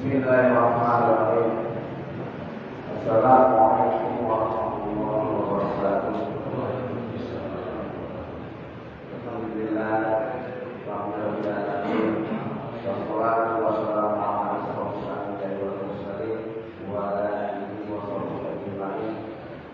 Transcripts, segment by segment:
Bismillahirrahmanirrahim. Assalamualaikum warahmatullahi wabarakatuh. Alhamdulillah, wassalatu wassalamu ala asyrofil mursalin wa ala alihi wa sahbihi ajma'in.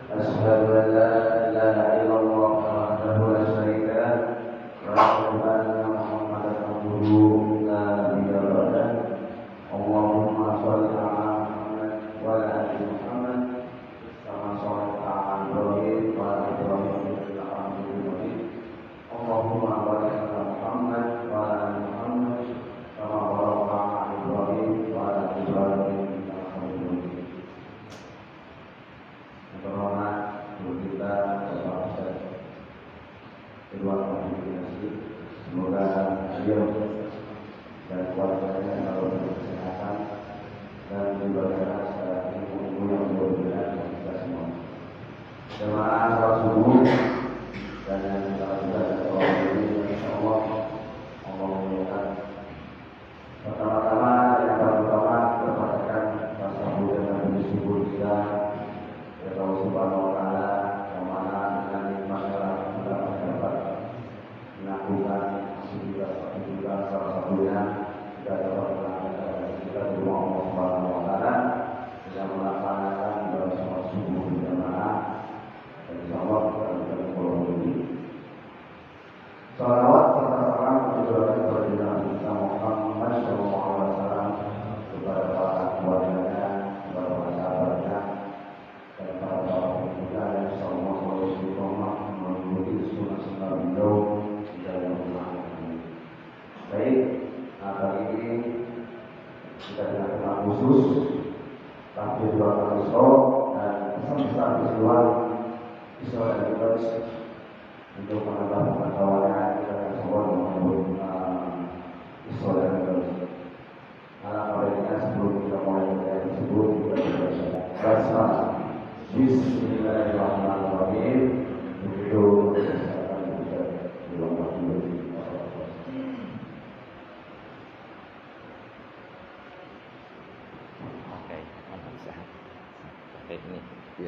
Asyhadu an la ilaha illallah wahdahu la syarika lah wa asyhadu anna Muhammadan abduhu la nabiyya ba'dah. Allahumma shalli ala Muhammad wa ala ali Muhammad kama shallaita ala Ibrahim wa ala Ibrahim innaka Hamidum Majid. Allahumma barik ala Muhammad wa ala ali Muhammad kama barakta ala Ibrahim wa ala Ibrahim innaka Hamidum Majid. Terhormat guru kita Bapak Ustaz Ridwan Mahmudi, semoga beliau dan keluarganya selalu kesehatan dan diberikan secara ilmu yang berbeda dan kita semua. Jemaah salat subuh dan yang kita juga doa ini insyaallah Allah memberkati. Pertama-tama yang pertama perhatikan rasa hujan dan bersyukur kita kepada Allah Subhanahu wa taala yang mana dengan nikmatnya kita dapat melakukan juga salah satunya kita dapat melakukan kita di rumah Allah Subhanahu wa taala dengan melaksanakan ibadah salat subuh berjamaah dan insyaallah kita akan berdoa. Salawat serta salam diturunkan kepada Nabi Muhammad sallallahu alaihi wasallam, kepada para keluarganya, kepada para sahabatnya dan para pemuda yang sallallahu alaihi wasallam mengikuti sunnah-sunnah beliau di dalam rumah ini. Baik, kali ini kita dilakukan khusus takbir dua kali sholat dan pesan-pesan Isra dan Mi'raj untuk menambah pengetahuan kita yang semua mengenai Isra dan Mi'raj. Alhamdulillah, sebelum kita mulai dari tersebut kita berdoa. Basmalah. Bismillahirrahmanirrahim. Begitu kita akan bilang waktu. Ini. Ya.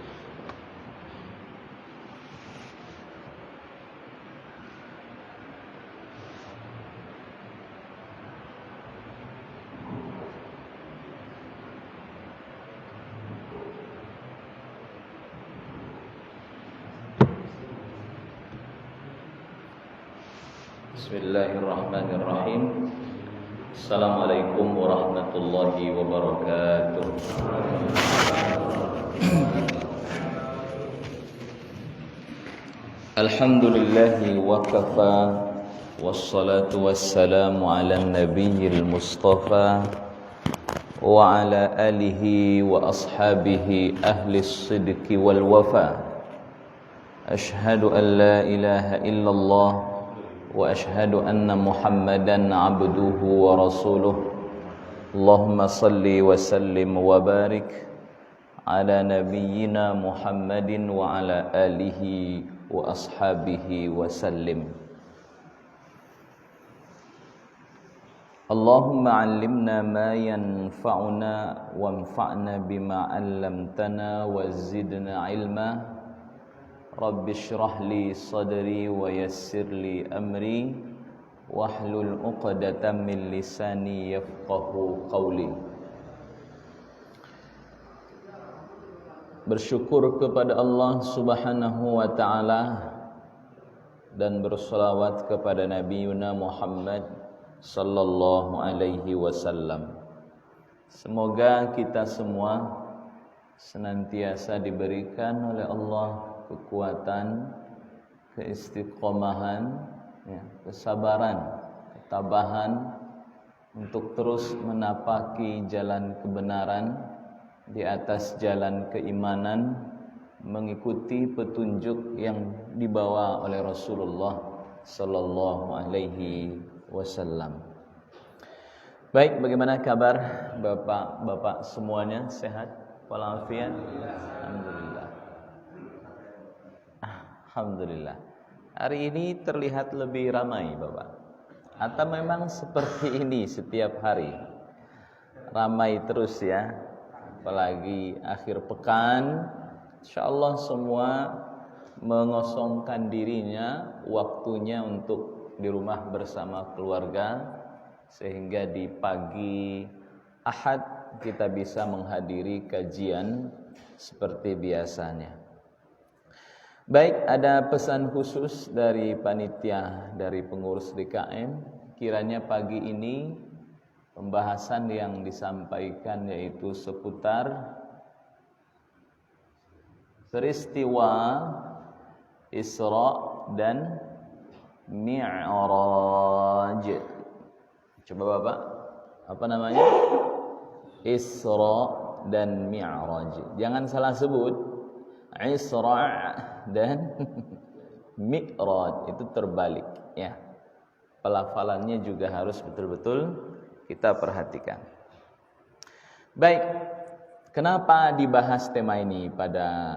Bismillahirrahmanirrahim. Assalamualaikum warahmatullahi wabarakatuh. Alhamdulillahi wa kafa, wassalatu wassalamu ala nabiyil mustafa wa ala alihi wa ashabihi ahli sidqi wal wafa. Ashhadu an la ilaha illallah wa ashhadu anna Muhammadan abduhu wa rasuluh. Allahumma salli wa sallim wa barik ala nabiyyina Muhammadin wa ala alihi wa ashabihi wa sallim. Allahumma 'allimna ma yanfa'una wanfa'na bima 'allamtana wa zidna 'ilma. Rabbi shrah li sadri wa yassir li amri wahlul 'uqdatam min lisani yafqahu qawli. Bersyukur kepada Allah Subhanahu wa taala dan berselawat kepada Nabi Muhammad sallallahu alaihi wasallam. Semoga kita semua senantiasa diberikan oleh Allah kekuatan, keistiqomahan, kesabaran, ketabahan untuk terus menapaki jalan kebenaran di atas jalan keimanan, mengikuti petunjuk yang dibawa oleh Rasulullah sallallahu alaihi wasallam. Baik, bagaimana kabar Bapak-bapak semuanya? Sehat walafiat? Alhamdulillah. Alhamdulillah. Hari ini terlihat lebih ramai, Bapak. Atau memang seperti ini setiap hari? Ramai terus ya. Apalagi akhir pekan, insyaallah semua mengosongkan dirinya, waktunya untuk di rumah bersama keluarga, sehingga di pagi Ahad kita bisa menghadiri kajian seperti biasanya. Baik, ada pesan khusus dari panitia, dari pengurus DKM. Kiranya pagi ini pembahasan yang disampaikan yaitu seputar peristiwa Isra dan Mi'raj. Coba Bapak, apa namanya? Isra dan Mi'raj. Jangan salah sebut. Isra dan Mi'raj itu terbalik ya. Pelafalannya juga harus betul-betul kita perhatikan. Baik, kenapa dibahas tema ini pada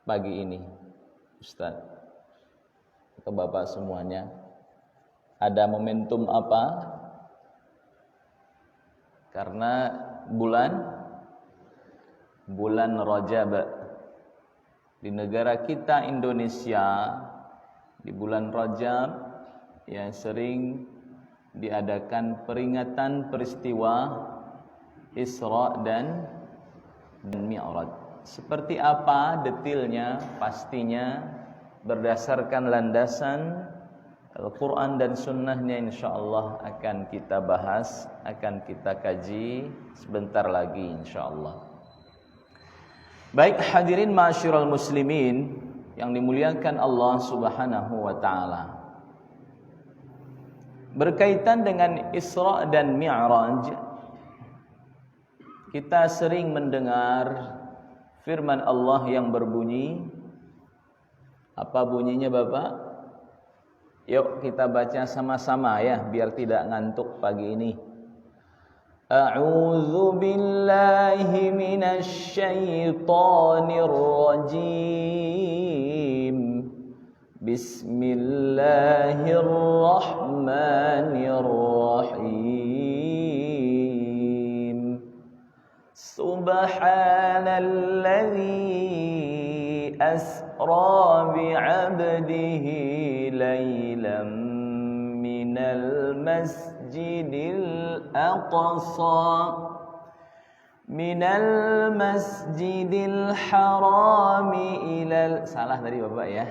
pagi ini, Ustaz? Ke Bapak semuanya, ada momentum apa? Karena bulan Rajab di negara kita Indonesia, di bulan Rajab ya sering diadakan peringatan peristiwa Isra dan Mi'raj. Seperti apa detailnya? Pastinya berdasarkan landasan Al-Quran dan Sunnahnya, insyaallah akan kita bahas, akan kita kaji sebentar lagi insyaallah. Baik, hadirin ma'asyiral muslimin yang dimuliakan Allah Subhanahu wa taala. Berkaitan dengan Isra dan Mi'raj, kita sering mendengar firman Allah yang berbunyi, apa bunyinya Bapak? Yuk kita baca sama-sama ya, biar tidak ngantuk pagi ini. A'udzu billahi minasy syaithanir rajim. Bismillahirrahmanirrahim. Subhanalladzi asra bi'abdihi laylan minal masjidil aqsa minal masjidil harami ilal, salah tadi Bapak ya.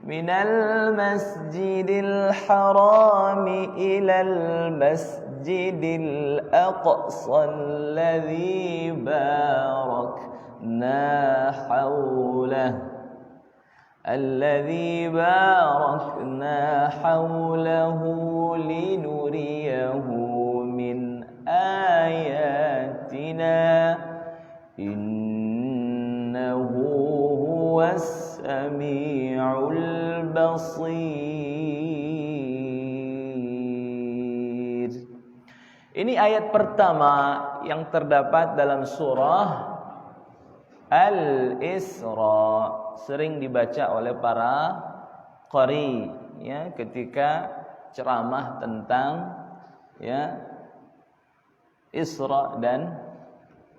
Minal masjidil harami ilal masjidil aqsa alladzi barakna hawlahu الذي باركنا حوله لنريه من آياتنا إنه هو السميع البصير. Ini ayat pertama yang terdapat dalam surah Al-Isra, sering dibaca oleh para qari ya ketika ceramah tentang ya Isra dan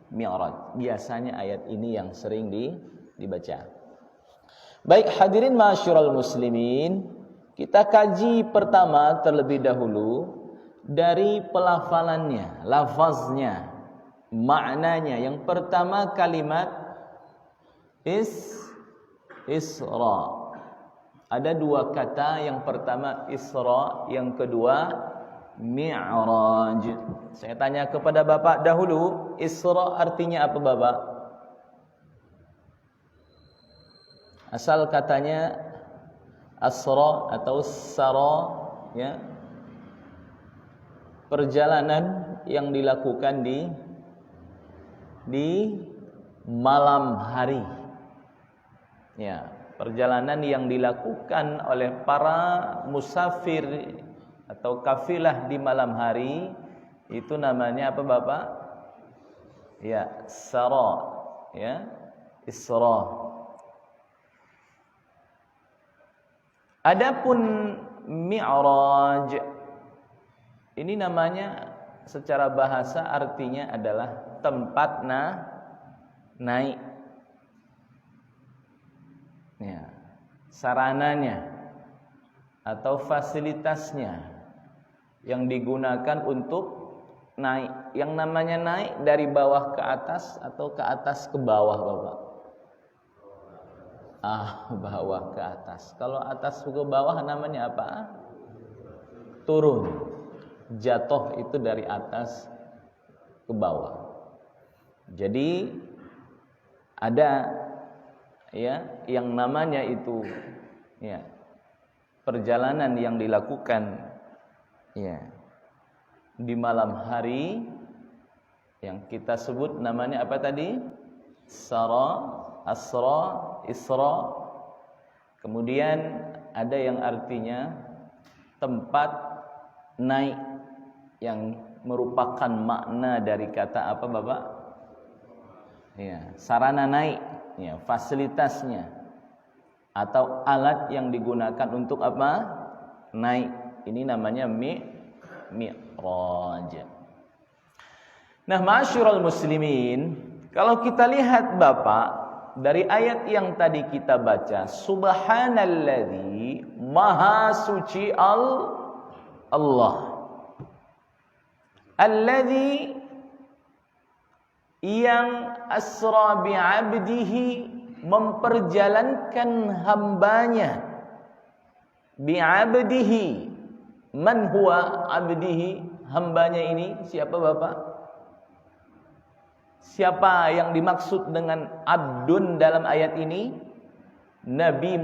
Mi'raj. Biasanya ayat ini yang sering dibaca. Baik, hadirin ma'asyiral muslimin, kita kaji pertama terlebih dahulu dari pelafalannya, lafaznya, maknanya. Yang pertama kalimat Isra. Ada dua kata, yang pertama Isra, yang kedua Mi'raj. Saya tanya kepada Bapak dahulu, Isra artinya apa Bapak? Asal katanya Asra atau Sara ya. Perjalanan yang dilakukan di malam hari. Ya, perjalanan yang dilakukan oleh para musafir atau kafilah di malam hari itu namanya apa Bapak? Ya, Sara, ya, Isra. Adapun mi'raj ini namanya secara bahasa artinya adalah tempat naik. Ya, sarananya atau fasilitasnya yang digunakan untuk naik. Yang namanya naik dari bawah ke atas atau ke atas ke bawah, Bapak? Bawah ke atas. Kalau atas ke bawah namanya apa? Turun. Jatuh itu dari atas ke bawah. Jadi ada ya yang namanya itu ya perjalanan yang dilakukan ya di malam hari yang kita sebut namanya apa tadi? Sara, Asra, Isra. Kemudian ada yang artinya tempat naik yang merupakan makna dari kata apa, Bapak? Ya, sarana naik, ya, fasilitasnya atau alat yang digunakan untuk apa? Naik. Ini namanya mi'raj. Nah, ma'asyiral muslimin, kalau kita lihat Bapak dari ayat yang tadi kita baca, subhanalladzi maha suci Allah. Alladzi yang asra bi'abdihi memperjalankan hambanya bi'abdihi. Man huwa abdihi? Hambanya ini siapa, Bapak? Siapa yang dimaksud dengan abdun dalam ayat ini? Nabi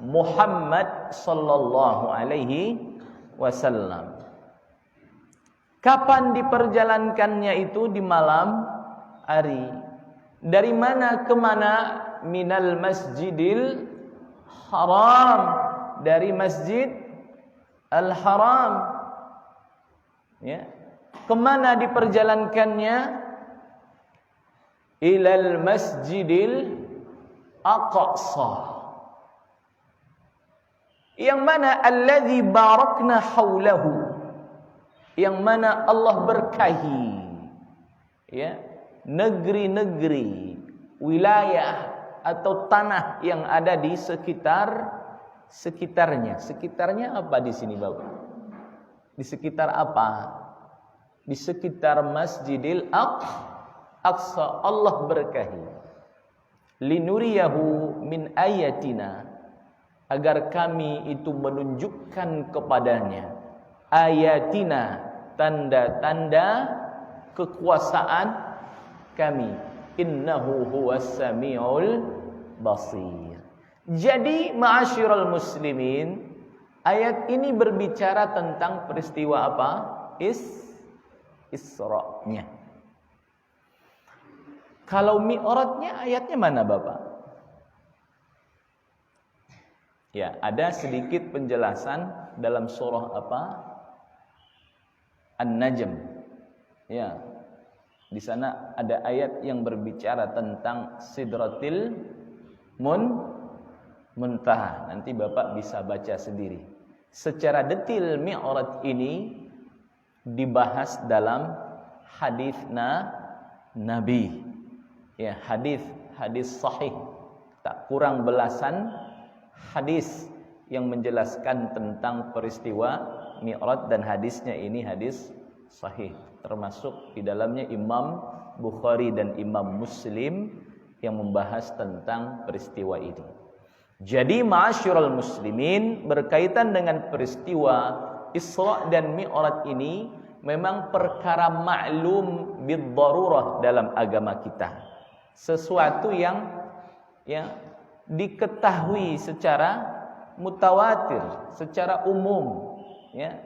Muhammad sallallahu alaihi wasallam. Kapan diperjalankannya itu? Di malam hari. Dari mana ke mana? Minal masjidil haram. Dari masjid al-haram. Ya. Kemana diperjalankannya? Ilal masjidil aqsa. Yang mana? Alladzi barakna haulahu. Yang mana Allah berkahi ya negeri-negeri, wilayah atau tanah yang ada di sekitarnya. Sekitarnya apa di sini, Bapak? Di sekitar apa? Di sekitar Masjidil Aqsa Allah berkahi. Linuriyahu min ayatina, agar kami itu menunjukkan kepadanya ayatina, tanda-tanda kekuasaan kami. Innahu huwas samiul basir. Jadi ma'asyiral muslimin, ayat ini berbicara tentang peristiwa apa? Isra-nya. Kalau mi'rajnya ayatnya mana, Bapak? Ya, ada sedikit penjelasan dalam surah apa? An-Najm. Ya. Di sana ada ayat yang berbicara tentang Sidratil Muntaha. Nanti Bapak bisa baca sendiri. Secara detail mi'raj ini dibahas dalam hadis Nabi. Ya, hadis sahih. Tak kurang belasan hadis yang menjelaskan tentang peristiwa mi'raj, dan hadisnya ini hadis sahih. Termasuk di dalamnya Imam Bukhari dan Imam Muslim yang membahas tentang peristiwa itu. Jadi ma'asyiral muslimin, berkaitan dengan peristiwa Isra dan Mi'raj ini memang perkara maklum bid-darurah dalam agama kita. Sesuatu yang diketahui secara mutawatir, secara umum, ya.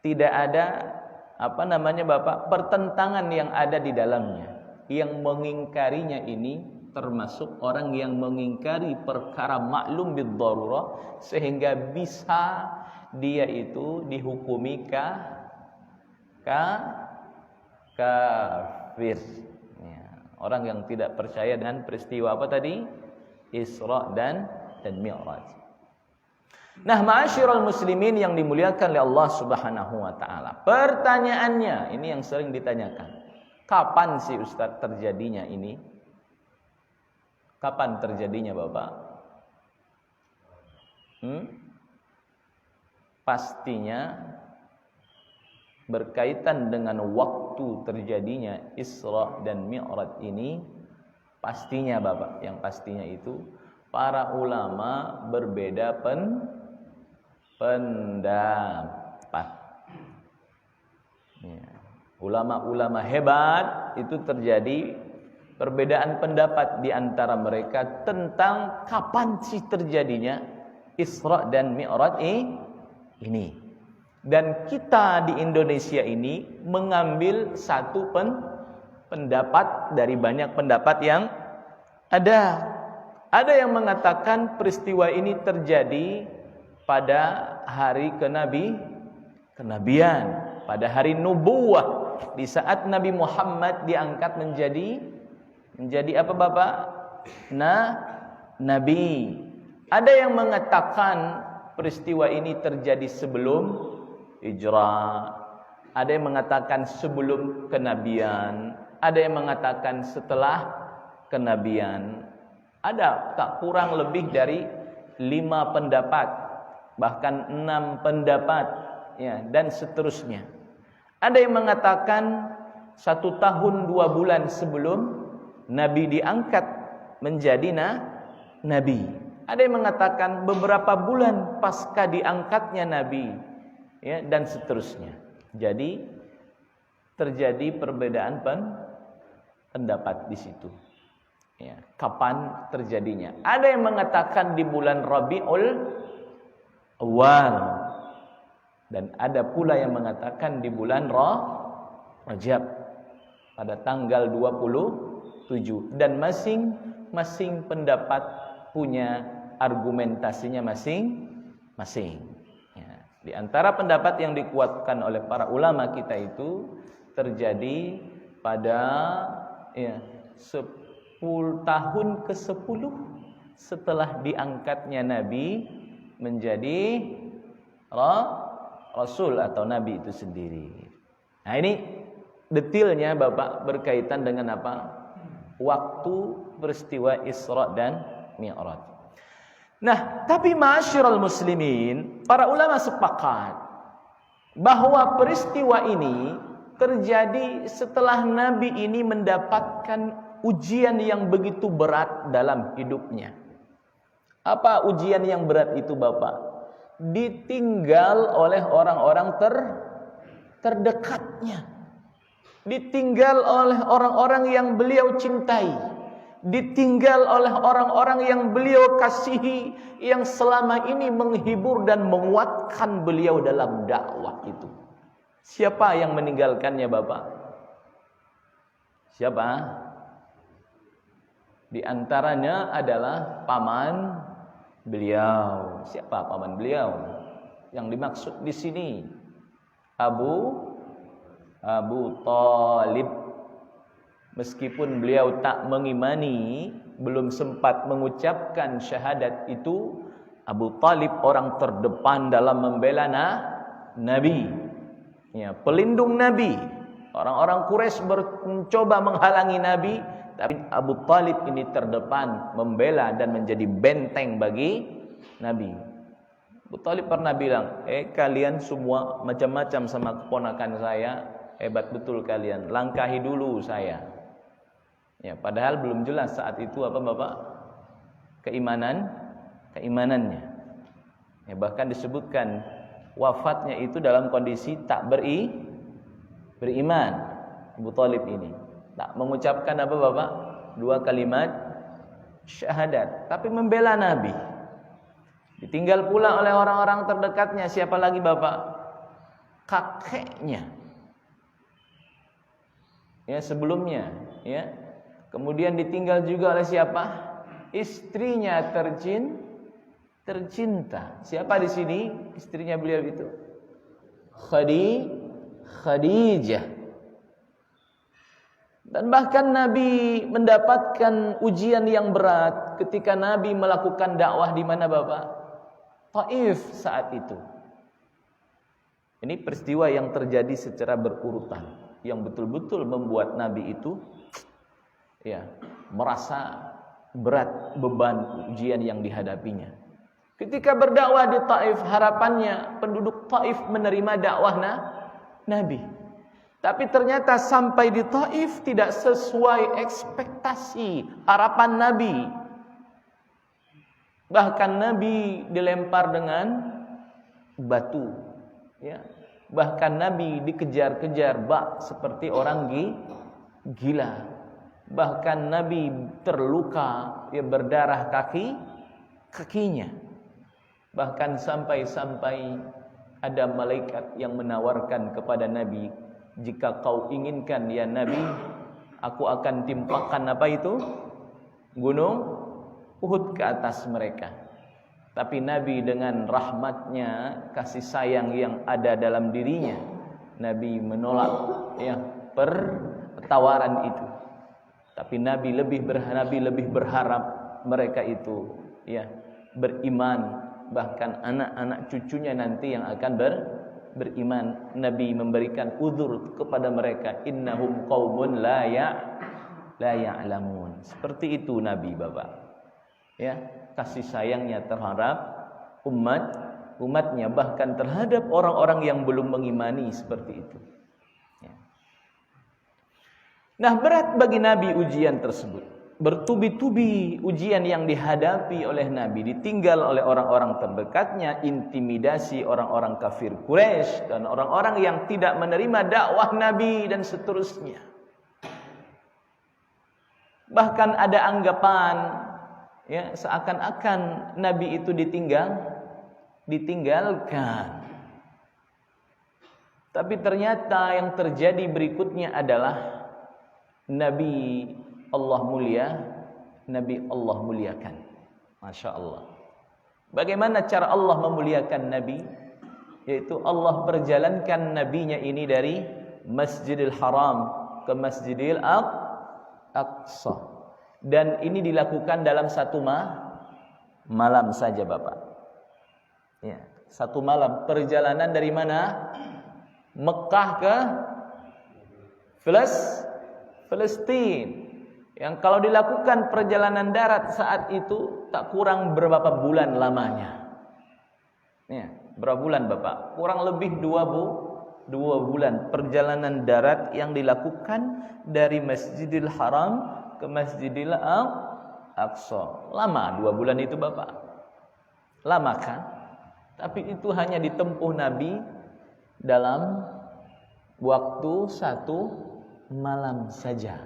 Tidak ada Bapak, pertentangan yang ada di dalamnya. Yang mengingkarinya ini termasuk orang yang mengingkari perkara maklum bid-darurah, sehingga bisa dia itu dihukumi kafir. Ya. Orang yang tidak percaya dengan peristiwa apa tadi? Isra dan Mi'raj. Nah, ma'asyiral muslimin yang dimuliakan oleh Allah Subhanahu wa taala. Pertanyaannya, ini yang sering ditanyakan. Kapan sih Ustaz terjadinya ini? Kapan terjadinya, Bapak? Pastinya berkaitan dengan waktu terjadinya Isra dan Mi'raj ini, pastinya Bapak, yang pastinya itu para ulama berbeda pendapat. Ya. Ulama-ulama hebat itu terjadi perbedaan pendapat di antara mereka tentang kapan sih terjadinya Isra dan Mi'raj ini. Dan kita di Indonesia ini mengambil satu pendapat dari banyak pendapat yang ada. Ada yang mengatakan peristiwa ini terjadi pada hari kenabian, pada hari nubuwah, di saat Nabi Muhammad diangkat menjadi apa Bapak? Nabi. Ada yang mengatakan peristiwa ini terjadi sebelum hijrah. Ada yang mengatakan sebelum kenabian. Ada yang mengatakan setelah kenabian. Ada tak kurang lebih dari 5 pendapat, bahkan 6 pendapat, ya, dan seterusnya. Ada yang mengatakan 1 tahun 2 bulan sebelum Nabi diangkat menjadi Nabi. Ada yang mengatakan beberapa bulan pasca diangkatnya Nabi, ya, dan seterusnya. Jadi terjadi perbedaan pendapat di situ. Ya, kapan terjadinya? Ada yang mengatakan di bulan Rabiul Awal, dan ada pula yang mengatakan di bulan Rajab pada tanggal 27. Dan masing-masing pendapat punya argumentasinya masing-masing. Ya, di antara pendapat yang dikuatkan oleh para ulama kita itu terjadi pada 10 ke-10 setelah diangkatnya Nabi menjadi Rasul atau Nabi itu sendiri. Nah, ini detailnya Bapak berkaitan dengan apa? Waktu peristiwa Isra dan Mi'raj. Nah, tapi ma'asyiral muslimin, para ulama sepakat bahwa peristiwa ini terjadi setelah Nabi ini mendapatkan ujian yang begitu berat dalam hidupnya. Apa ujian yang berat itu Bapak? Ditinggal oleh orang-orang terdekatnya. Ditinggal oleh orang-orang yang beliau cintai. Ditinggal oleh orang-orang yang beliau kasihi, yang selama ini menghibur dan menguatkan beliau dalam dakwah itu. Siapa yang meninggalkannya Bapak? Siapa? Di antaranya adalah paman beliau. Siapa paman beliau? Yang dimaksud di sini Abu Thalib. Meskipun beliau tak mengimani, belum sempat mengucapkan syahadat itu, Abu Thalib orang terdepan dalam membela Nabi. Ya, pelindung Nabi. Orang-orang Quraisy mencoba menghalangi Nabi, tapi Abu Thalib ini terdepan membela dan menjadi benteng bagi Nabi. Abu Thalib pernah bilang, kalian semua macam-macam sama keponakan saya, hebat betul kalian, langkahi dulu saya. Ya, padahal belum jelas saat itu apa Bapak? Keimanannya. Ya, bahkan disebutkan wafatnya itu dalam kondisi tak beriman. Abu Thalib ini tak mengucapkan apa Bapak? 2 kalimat syahadat, tapi membela Nabi. Ditinggal pula oleh orang-orang terdekatnya. Siapa lagi Bapak? Kakeknya. Ya, sebelumnya, ya. Kemudian ditinggal juga oleh siapa? Istrinya tercinta. Siapa di sini istrinya beliau itu? Khadijah. Dan bahkan Nabi mendapatkan ujian yang berat ketika Nabi melakukan dakwah di mana Bapak? Taif saat itu. Ini peristiwa yang terjadi secara berurutan, yang betul-betul membuat Nabi itu merasa berat beban ujian yang dihadapinya. Ketika berdakwah di Taif, harapannya penduduk Taif menerima dakwah Nabi. Tapi ternyata sampai di Taif tidak sesuai ekspektasi harapan Nabi. Bahkan Nabi dilempar dengan batu, Bahkan Nabi dikejar-kejar seperti orang gila. Bahkan Nabi terluka, berdarah kakinya. Bahkan sampai ada malaikat yang menawarkan kepada Nabi, jika kau inginkan ya Nabi, aku akan timpakan gunung Uhud ke atas mereka. Tapi Nabi dengan rahmatnya, kasih sayang yang ada dalam dirinya, Nabi menolak tawaran itu. Tapi Nabi lebih berharap mereka itu beriman, bahkan anak-anak cucunya nanti yang akan beriman. Nabi memberikan uzur kepada mereka, innahum qaumun la ya'lamun. Seperti itu Nabi, Bapak. Kasih sayangnya terhadap umatnya, bahkan terhadap orang-orang yang belum mengimani, seperti itu. Nah, berat bagi Nabi ujian tersebut. Bertubi-tubi ujian yang dihadapi oleh Nabi, ditinggal oleh orang-orang terdekatnya, intimidasi orang-orang kafir Quraisy dan orang-orang yang tidak menerima dakwah Nabi dan seterusnya. Bahkan ada anggapan seakan-akan Nabi itu ditinggalkan. Tapi ternyata yang terjadi berikutnya adalah Nabi Allah muliakan. Masya Allah. Bagaimana cara Allah memuliakan Nabi? Yaitu Allah perjalankan Nabinya ini dari Masjidil Haram ke Masjidil Aqsa. Dan ini dilakukan dalam satu malam saja, Bapak. Satu malam. Perjalanan dari mana? Mekah ke Palestina. Yang kalau dilakukan perjalanan darat saat itu tak kurang berapa bulan lamanya. Berapa bulan, Bapak? Kurang lebih 2 bulan perjalanan darat yang dilakukan dari Masjidil Haram ke Masjidil Aqsa. Lama 2 bulan itu, Bapak. Lama kan? Tapi itu hanya ditempuh Nabi dalam waktu 1 malam saja.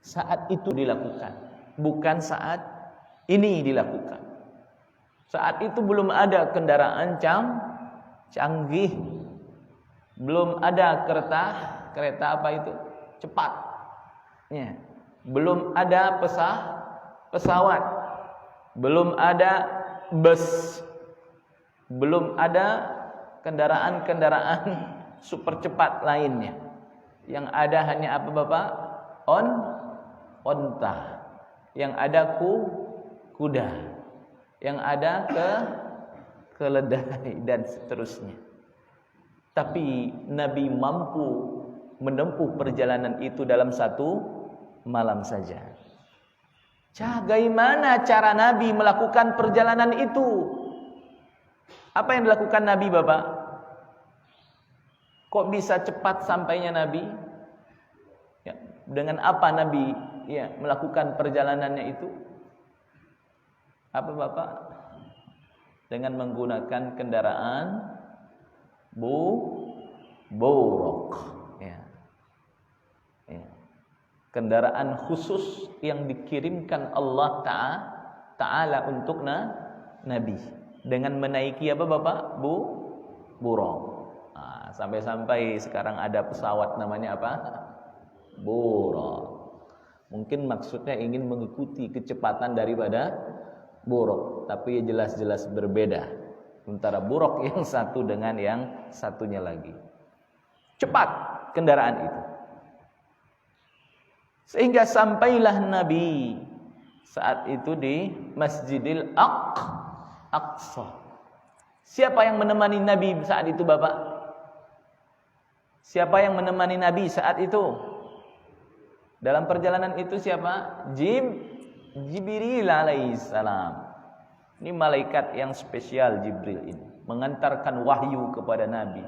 Saat itu dilakukan, bukan saat ini dilakukan. Saat itu belum ada kendaraan canggih, belum ada kereta cepat, belum ada pesawat, belum ada bus, belum ada kendaraan-kendaraan super cepat lainnya. Yang ada hanya apa, Bapak? Onta. Yang ada kuda. Yang ada keledai dan seterusnya. Tapi Nabi mampu menempuh perjalanan itu dalam 1 malam saja. Bagaimana cara Nabi melakukan perjalanan itu? Apa yang dilakukan Nabi, Bapak? Kok bisa cepat sampainya Nabi? Dengan apa Nabi melakukan perjalanannya itu? Apa, Bapak? Dengan menggunakan kendaraan buruk. Kendaraan khusus yang dikirimkan Allah Ta'ala untuk Nabi. Dengan menaiki apa, Bapak? Buruk. Sampai-sampai sekarang ada pesawat namanya apa? Buruk. Mungkin maksudnya ingin mengikuti kecepatan daripada buruk, tapi jelas-jelas berbeda antara buruk yang satu dengan yang satunya lagi. Cepat kendaraan itu. Sehingga sampailah Nabi saat itu di Masjidil Aqsa. Siapa yang menemani Nabi saat itu, Bapak? Siapa yang menemani Nabi saat itu? Dalam perjalanan itu siapa? Jibril alaihissalam. Ini malaikat yang spesial Jibril ini, mengantarkan wahyu kepada Nabi.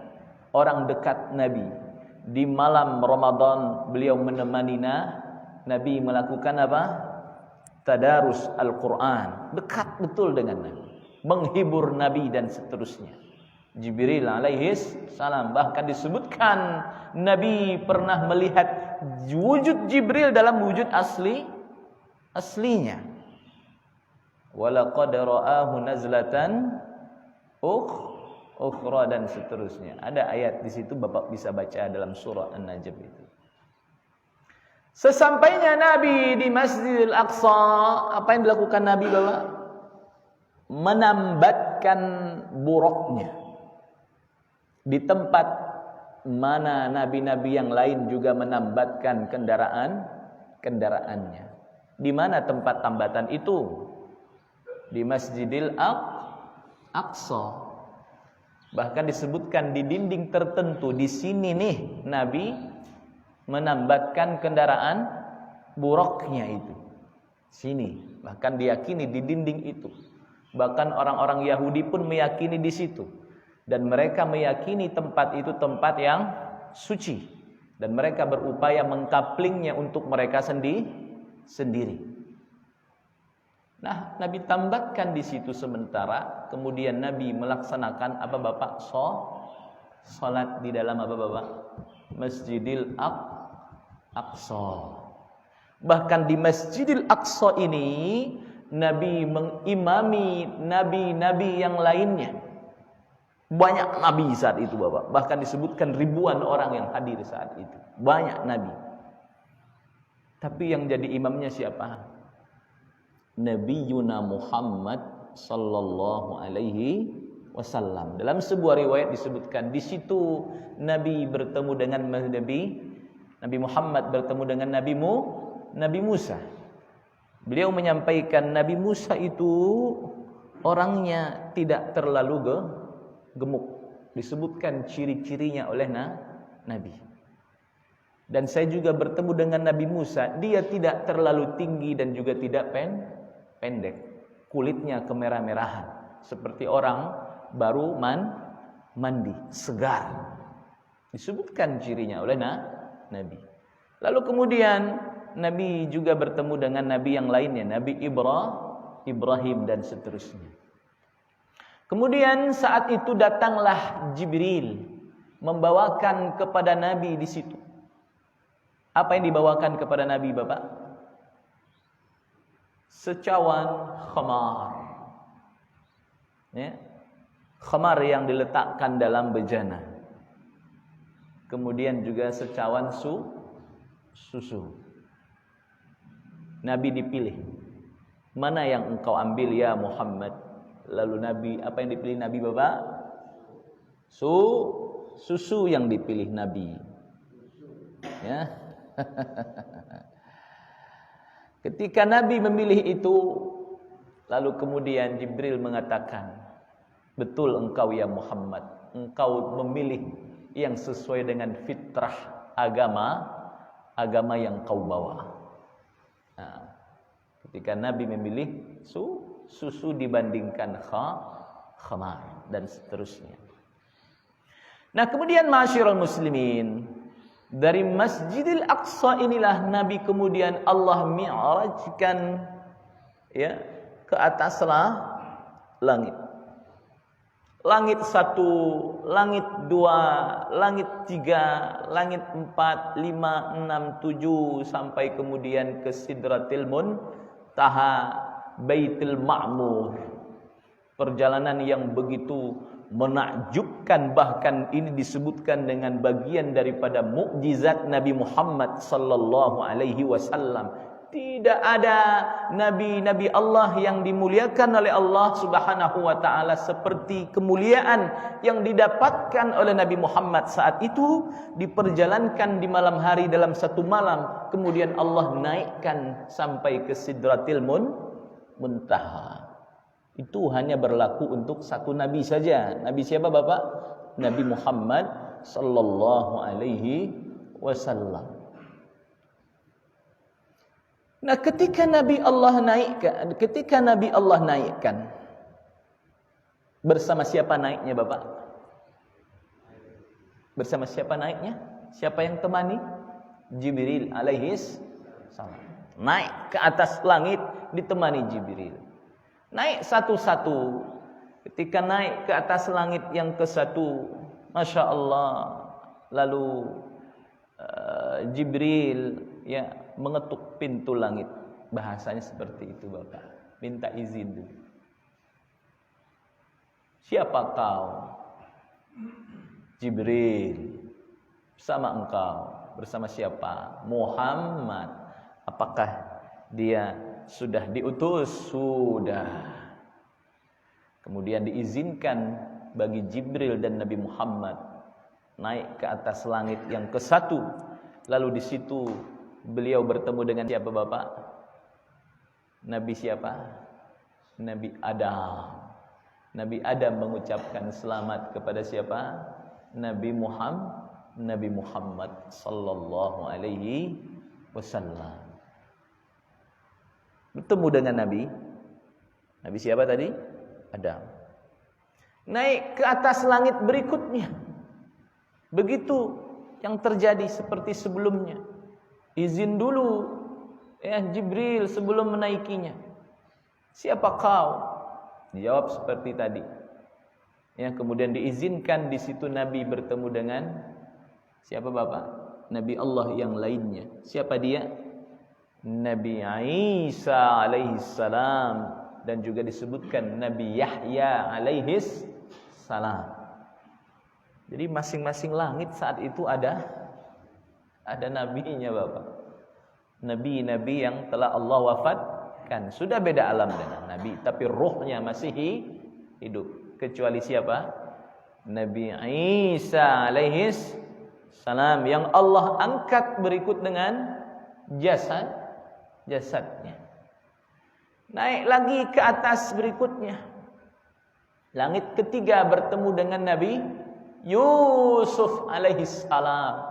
Orang dekat Nabi. Di malam Ramadan beliau menemani Nabi melakukan apa? Tadarus Al-Quran. Dekat betul dengan Nabi, menghibur Nabi dan seterusnya. Jibril alaihis salam. Bahkan disebutkan Nabi pernah melihat wujud Jibril dalam wujud aslinya. Walaqad ra'ahu nazlatan ukhra dan seterusnya. Ada ayat di situ, Bapak bisa baca dalam surah An-Najm itu. Sesampainya Nabi di Masjidil Aqsa, apa yang dilakukan Nabi, Bapak? Menambatkan buruknya. Di tempat mana nabi-nabi yang lain juga menambatkan kendaraannya. Di mana tempat tambatan itu? Di Masjidil Aqsa. Bahkan disebutkan di dinding tertentu, di sini nih Nabi menambatkan kendaraan buruknya itu. Sini, bahkan diyakini di dinding itu. Bahkan orang-orang Yahudi pun meyakini di situ. Dan mereka meyakini tempat itu tempat yang suci. Dan mereka berupaya mengkaplingnya untuk mereka sendiri. Nah, Nabi tambatkan di situ sementara. Kemudian Nabi melaksanakan apa, Bapak? Salat di dalam apa, Bapak? Masjidil Aqsa. Bahkan di Masjidil Aqsa ini Nabi mengimami nabi-nabi yang lainnya. Banyak nabi saat itu, Bapak. Bahkan disebutkan ribuan orang yang hadir saat itu. Banyak nabi. Tapi yang jadi imamnya siapa? Nabiyuna Muhammad sallallahu alaihi wasallam. Dalam sebuah riwayat disebutkan di situ Nabi bertemu dengan Nabi Muhammad bertemu dengan Nabi Musa. Beliau menyampaikan Nabi Musa itu orangnya tidak terlalu gemuk. Disebutkan ciri-cirinya oleh Nabi. Dan saya juga bertemu dengan Nabi Musa. Dia tidak terlalu tinggi dan juga tidak pendek. Kulitnya kemerah-merahan. Seperti orang baru mandi. Segar. Disebutkan cirinya oleh Nabi. Lalu kemudian Nabi juga bertemu dengan Nabi yang lainnya. Nabi Ibrahim dan seterusnya. Kemudian saat itu datanglah Jibril membawakan kepada Nabi di situ. Apa yang dibawakan kepada Nabi, Bapak? Secawan khamar. Ya. Khamar yang diletakkan dalam bejana. Kemudian juga secawan susu. Nabi dipilih. Mana yang engkau ambil ya Muhammad? Lalu Nabi, apa yang dipilih Nabi, Bapak? Susu yang dipilih Nabi. Ya. Ketika Nabi memilih itu, lalu kemudian Jibril mengatakan, betul engkau ya Muhammad, engkau memilih yang sesuai dengan fitrah agama yang kau bawa. Nah, ketika Nabi memilih susu dibandingkan khamar dan seterusnya. Nah, kemudian ma'asyiral muslimin, dari Masjidil Aqsa inilah Nabi kemudian Allah mi'rajkan ya ke ataslah langit. Langit 1, langit 2, langit 3, langit 4, 5, 6, 7 sampai kemudian ke Sidratil Muntaha, Baitul Ma'mur. Perjalanan yang begitu menakjubkan, bahkan ini disebutkan dengan bagian daripada mukjizat Nabi Muhammad sallallahu alaihi wasallam. Tidak ada nabi-nabi Allah yang dimuliakan oleh Allah Subhanahu wa taala seperti kemuliaan yang didapatkan oleh Nabi Muhammad saat itu, diperjalankan di malam hari dalam satu malam, kemudian Allah naikkan sampai ke Sidratil Muntaha. Itu hanya berlaku untuk satu nabi saja. Nabi siapa Bapak? Nabi Muhammad sallallahu alaihi wasallam. Nah, ketika Nabi Allah naikkan, bersama siapa naiknya Bapak? Bersama siapa naiknya? Siapa yang temani? Jibril alaihis salam. Naik ke atas langit ditemani Jibril. Naik satu-satu. Ketika naik ke atas langit yang ke-1, Masya Allah, lalu Jibril ya mengetuk pintu langit. Bahasanya seperti itu Bapak. Minta izin dulu. Siapa kau? Jibril. Bersama engkau. Bersama siapa? Muhammad. Apakah dia sudah diutus? Sudah. Kemudian diizinkan bagi Jibril dan Nabi Muhammad naik ke atas langit yang ke-1. Lalu di situ beliau bertemu dengan siapa Bapak? Nabi siapa? Nabi Adam. Nabi Adam mengucapkan selamat kepada siapa? Nabi Muhammad sallallahu alaihi wasallam. Bertemu dengan Nabi siapa tadi? Adam. Naik ke atas langit berikutnya. Begitu yang terjadi seperti sebelumnya. Izin dulu ya Jibril sebelum menaikinya. Siapa kau? Dijawab seperti tadi. Ya, kemudian diizinkan di situ Nabi bertemu dengan siapa Bapak? Nabi Allah yang lainnya. Siapa dia? Nabi Isa alaihi salam, dan juga disebutkan Nabi Yahya alaihis salam. Jadi masing-masing langit saat itu ada nabinya Bapak. Nabi-nabi yang telah Allah wafatkan. Sudah beda alam dengan Nabi, tapi ruhnya masih hidup. Kecuali siapa? Nabi Isa alaihis salam yang Allah angkat berikut dengan jasadnya. Naik lagi ke atas berikutnya. Langit ketiga bertemu dengan Nabi Yusuf alaihis salam.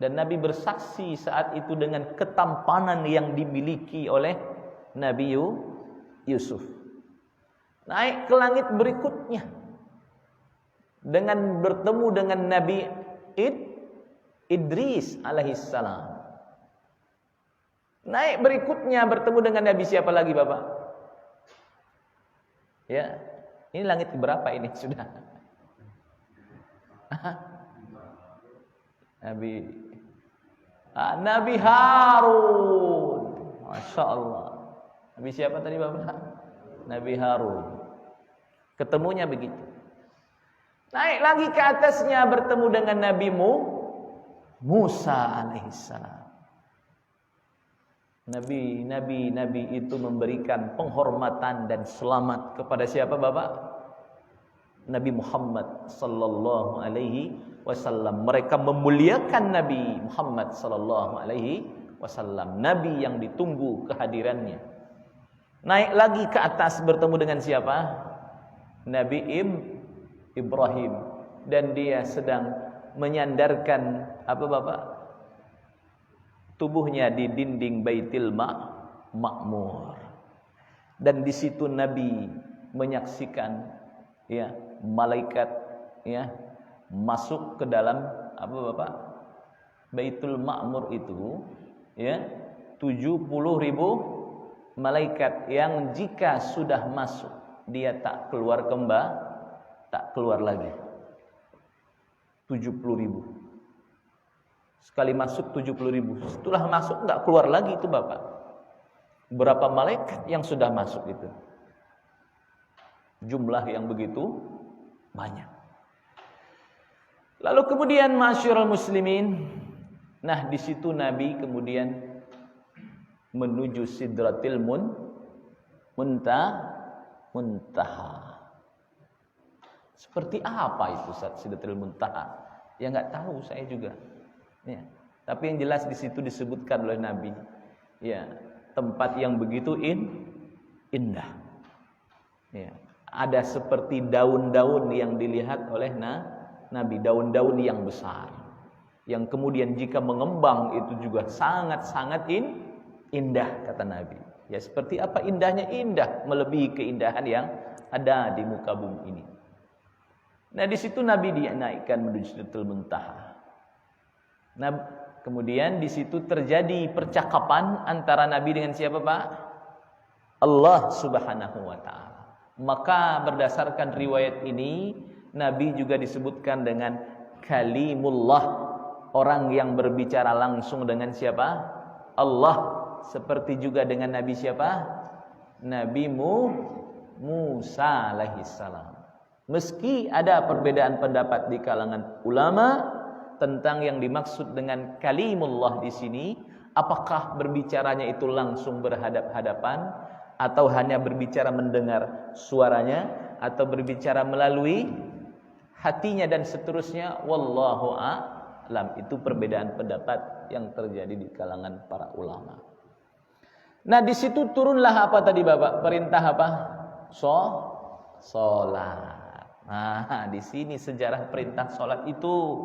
Dan Nabi bersaksi saat itu dengan ketampanan yang dimiliki oleh Nabi Yusuf. Naik ke langit berikutnya dengan bertemu dengan Nabi Idris alaihis salam. Naik berikutnya bertemu dengan Nabi siapa lagi Bapak? Ya, ini langit berapa ini sudah? Nabi Harun. Masya Allah. Nabi siapa tadi Bapak? Nabi Harun. Ketemunya begitu. Naik lagi ke atasnya bertemu dengan Nabi Musa alaihissalam. Nabi itu memberikan penghormatan dan selamat kepada siapa Bapak? Nabi Muhammad sallallahu alaihi wasallam. Mereka memuliakan Nabi Muhammad sallallahu alaihi wasallam, nabi yang ditunggu kehadirannya. Naik lagi ke atas bertemu dengan siapa? Nabi Ibrahim, dan dia sedang menyandarkan apa Bapak? Tubuhnya di dinding Baitul Ma'mur. Dan di situ Nabi menyaksikan ya malaikat ya masuk ke dalam apa Bapak? Baitul Ma'mur itu ya 70.000 malaikat yang jika sudah masuk dia tak keluar lagi. 70.000. Sekali masuk 70.000. Setelah masuk enggak keluar lagi itu Bapak. Berapa malaikat yang sudah masuk itu? Jumlah yang begitu banyak. Lalu kemudian masyarul muslimin, nah di situ Nabi kemudian menuju Sidratil Muntaha. Seperti apa itu Sidratil Muntaha? Ya enggak tahu saya juga. Ya, tapi yang jelas di situ disebutkan oleh Nabi, ya tempat yang begitu indah. Ya, ada seperti daun-daun yang dilihat oleh Nabi, daun-daun yang besar, yang kemudian jika mengembang itu juga sangat-sangat indah, kata Nabi. Ya, seperti apa indahnya? Indah melebihi keindahan yang ada di muka bumi ini. Nah, di situ Nabi dinaikkan menuju Sidratul Muntaha. Nah, kemudian di situ terjadi percakapan antara Nabi dengan siapa, Pak? Allah Subhanahu wa taala. Maka berdasarkan riwayat ini, Nabi juga disebutkan dengan kalimullah, orang yang berbicara langsung dengan siapa? Allah. Seperti juga dengan Nabi siapa? Nabi Musa alaihissalam. Meski ada perbedaan pendapat di kalangan ulama tentang yang dimaksud dengan kalimullah di sini, apakah berbicaranya itu langsung berhadap-hadapan, atau hanya berbicara mendengar suaranya, atau berbicara melalui hatinya dan seterusnya, wallahu a'lam. Itu perbedaan pendapat yang terjadi di kalangan para ulama. Nah, di situ turunlah apa tadi Bapak? Perintah apa? Salat. Nah, di sini sejarah perintah salat itu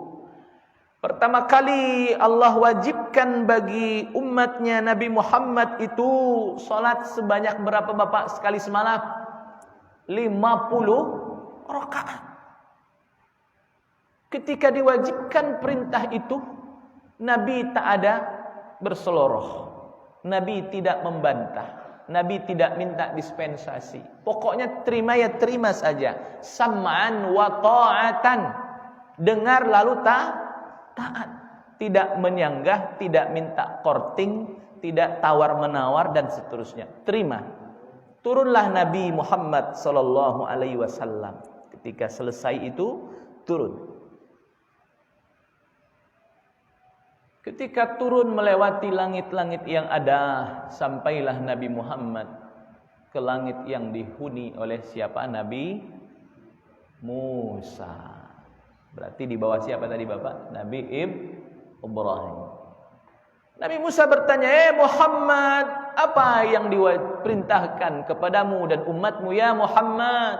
pertama kali Allah wajibkan bagi umatnya Nabi Muhammad itu salat sebanyak berapa Bapak sekali semalam? 50 rakaat. Ketika diwajibkan perintah itu, Nabi tak ada berseloroh. Nabi tidak membantah. Nabi tidak minta dispensasi. Pokoknya terima ya terima saja. Sam'an wa ta'atan. Dengar lalu taat. Tidak menyanggah, tidak minta korting, tidak tawar-menawar dan seterusnya. Terima. Turunlah Nabi Muhammad sallallahu alaihi wasallam. Ketika selesai itu turun. Ketika turun melewati langit-langit yang ada, sampailah Nabi Muhammad ke langit yang dihuni oleh siapa? Nabi Musa. Berarti di bawah siapa tadi Bapak? Nabi Ibrahim. Nabi Musa bertanya, Muhammad, apa yang diperintahkan kepadamu dan umatmu ya Muhammad?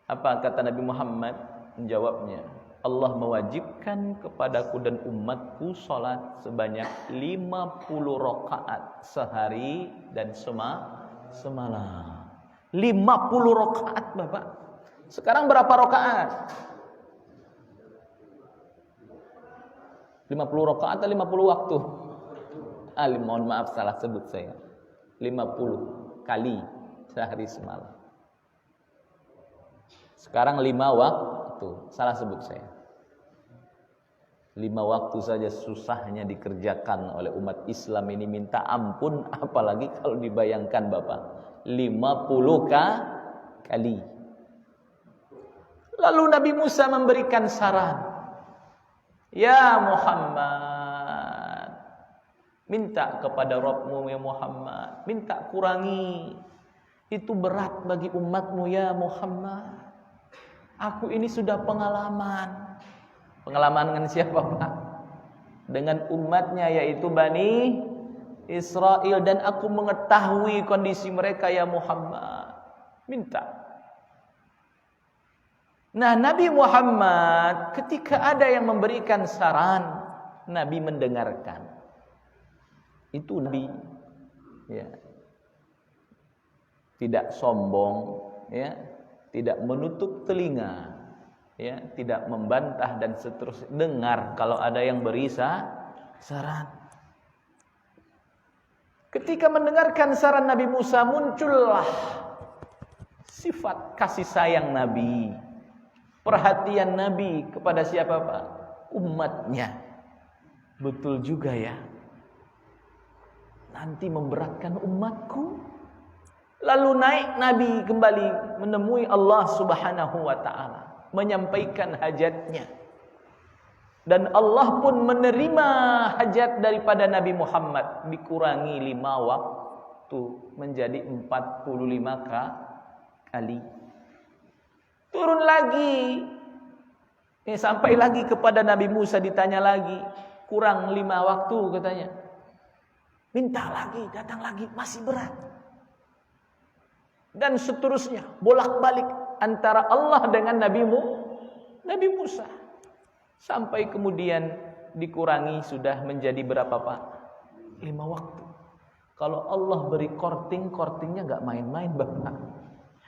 Apa kata Nabi Muhammad? Menjawabnya, Allah mewajibkan kepadaku dan umatku salat sebanyak 50 rakaat sehari dan semalam. 50 rakaat Bapak. Sekarang berapa rakaat? 50 rakaat atau 50 waktu? Mohon maaf salah sebut saya. 50 kali sehari semalam. Sekarang 5 waktu, salah sebut saya. 5 waktu saja susahnya dikerjakan oleh umat Islam ini, minta ampun, apalagi kalau dibayangkan Bapak 50 kali. Lalu Nabi Musa memberikan saran, ya Muhammad, minta kepada Rabbmu ya Muhammad, minta kurangi, itu berat bagi umatmu ya Muhammad. Aku ini sudah pengalaman. Pengalaman dengan siapa Pak? Dengan umatnya yaitu Bani Israel. Dan aku mengetahui kondisi mereka ya Muhammad. Minta. Nah, Nabi Muhammad ketika ada yang memberikan saran, Nabi mendengarkan. Itu Nabi, ya, tidak sombong, ya, tidak menutup telinga, ya, tidak membantah dan seterusnya. Dengar kalau ada yang beri saran. Ketika mendengarkan saran Nabi Musa, muncullah sifat kasih sayang Nabi, perhatian Nabi kepada siapa Pak? Umatnya. Betul juga ya. Nanti memberatkan umatku. Lalu naik Nabi kembali menemui Allah Subhanahu wa taala, menyampaikan hajatnya. Dan Allah pun menerima hajat daripada Nabi Muhammad, dikurangi 5 waktu menjadi 45 kali. Turun lagi. Sampai lagi kepada Nabi Musa, ditanya lagi, kurang 5 waktu katanya. Minta lagi, datang lagi, masih berat. dan seterusnya, bolak-balik antara Allah dengan Nabi Musa. Sampai kemudian dikurangi sudah menjadi berapa Pak? 5 waktu. Kalau Allah beri kortingnya nggak main-main Bapak.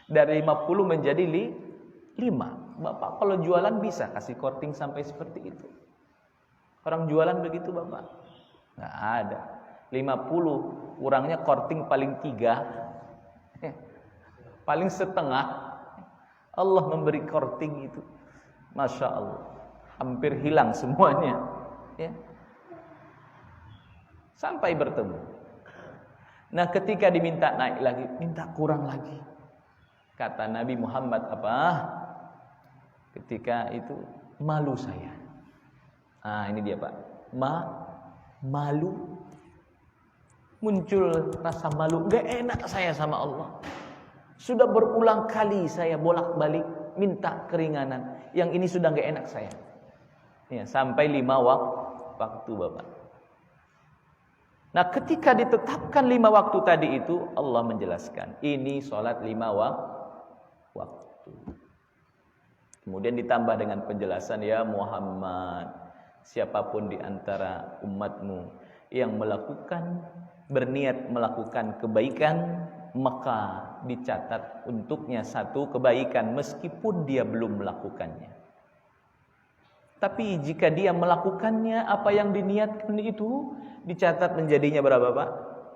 Dari 50 menjadi 5. Bapak kalau jualan bisa kasih korting sampai seperti itu? Orang jualan begitu Bapak? Nggak ada. 50 kurangnya korting paling 3, paling setengah. Allah memberi korting itu, Masya Allah, hampir hilang semuanya, ya. Sampai bertemu. Nah ketika diminta naik lagi, minta kurang lagi. Kata Nabi Muhammad apa? Ketika itu, malu saya. Ini dia Pak, malu. Muncul rasa malu, gak enak saya sama Allah. Sudah berulang kali saya bolak-balik minta keringanan, yang ini sudah gak enak saya. Ya, sampai 5 waktu Bapak. Nah ketika ditetapkan 5 waktu tadi itu, Allah menjelaskan, ini sholat 5 waktu. Kemudian ditambah dengan penjelasan, ya Muhammad, siapapun di antara umatmu yang berniat melakukan kebaikan, maka dicatat untuknya satu kebaikan meskipun dia belum melakukannya. Tapi jika dia melakukannya, apa yang diniatkan itu dicatat menjadinya berapa Pak?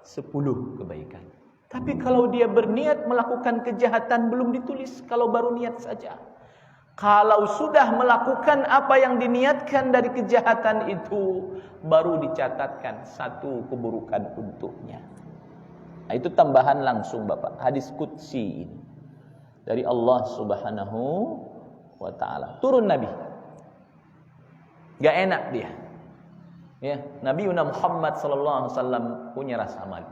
10 kebaikan. Tapi kalau dia berniat melakukan kejahatan, belum ditulis, kalau baru niat saja. Kalau sudah melakukan apa yang diniatkan dari kejahatan itu, baru dicatatkan 1 keburukan untuknya. Nah, itu tambahan langsung Bapak, hadis qudsi ini dari Allah Subhanahu wa taala. Turun Nabi. Gak enak dia. Ya, Nabi Muhammad sallallahu alaihi wasallam punya rasa malu.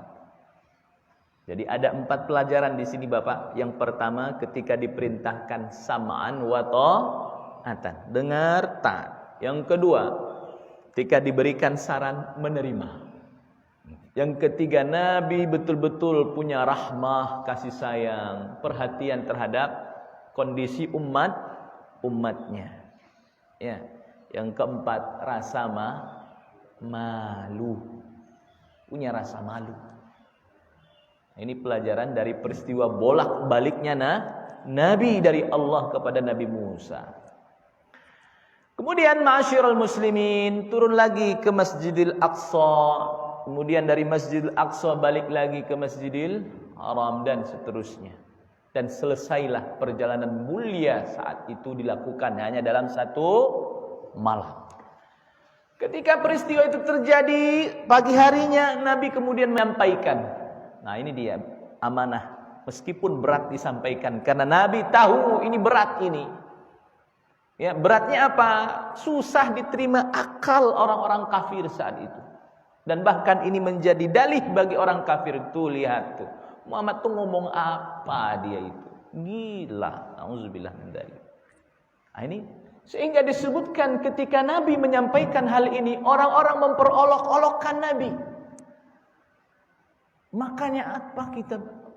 Jadi ada 4 pelajaran di sini Bapak. Yang pertama, ketika diperintahkan sam'an wa ta'atan, dengar taat. Yang kedua, ketika diberikan saran menerima. Yang ketiga, Nabi betul-betul punya rahmah, kasih sayang, perhatian terhadap kondisi umatnya. Ya. Yang keempat, rasa malu. Punya rasa malu. Ini pelajaran dari peristiwa bolak-baliknya Nabi dari Allah kepada Nabi Musa. Kemudian ma'asyiral muslimin, turun lagi ke Masjidil Aqsa. Kemudian dari Masjidil Aqsa balik lagi ke Masjidil Haram dan seterusnya. Dan selesailah perjalanan mulia saat itu dilakukan hanya dalam 1 malam. Ketika peristiwa itu terjadi, pagi harinya Nabi kemudian menyampaikan. Nah ini dia amanah, meskipun berat disampaikan, karena Nabi tahu ini berat ini. Ya, beratnya apa? Susah diterima akal orang-orang kafir saat itu. Dan bahkan ini menjadi dalih bagi orang kafir. Tuh lihat tuh, Muhammad tuh ngomong apa dia itu? Gila, auzubillah min dzalik. Nah ini sehingga disebutkan ketika Nabi menyampaikan hal ini, orang-orang memperolok-olokkan Nabi. Makanya apa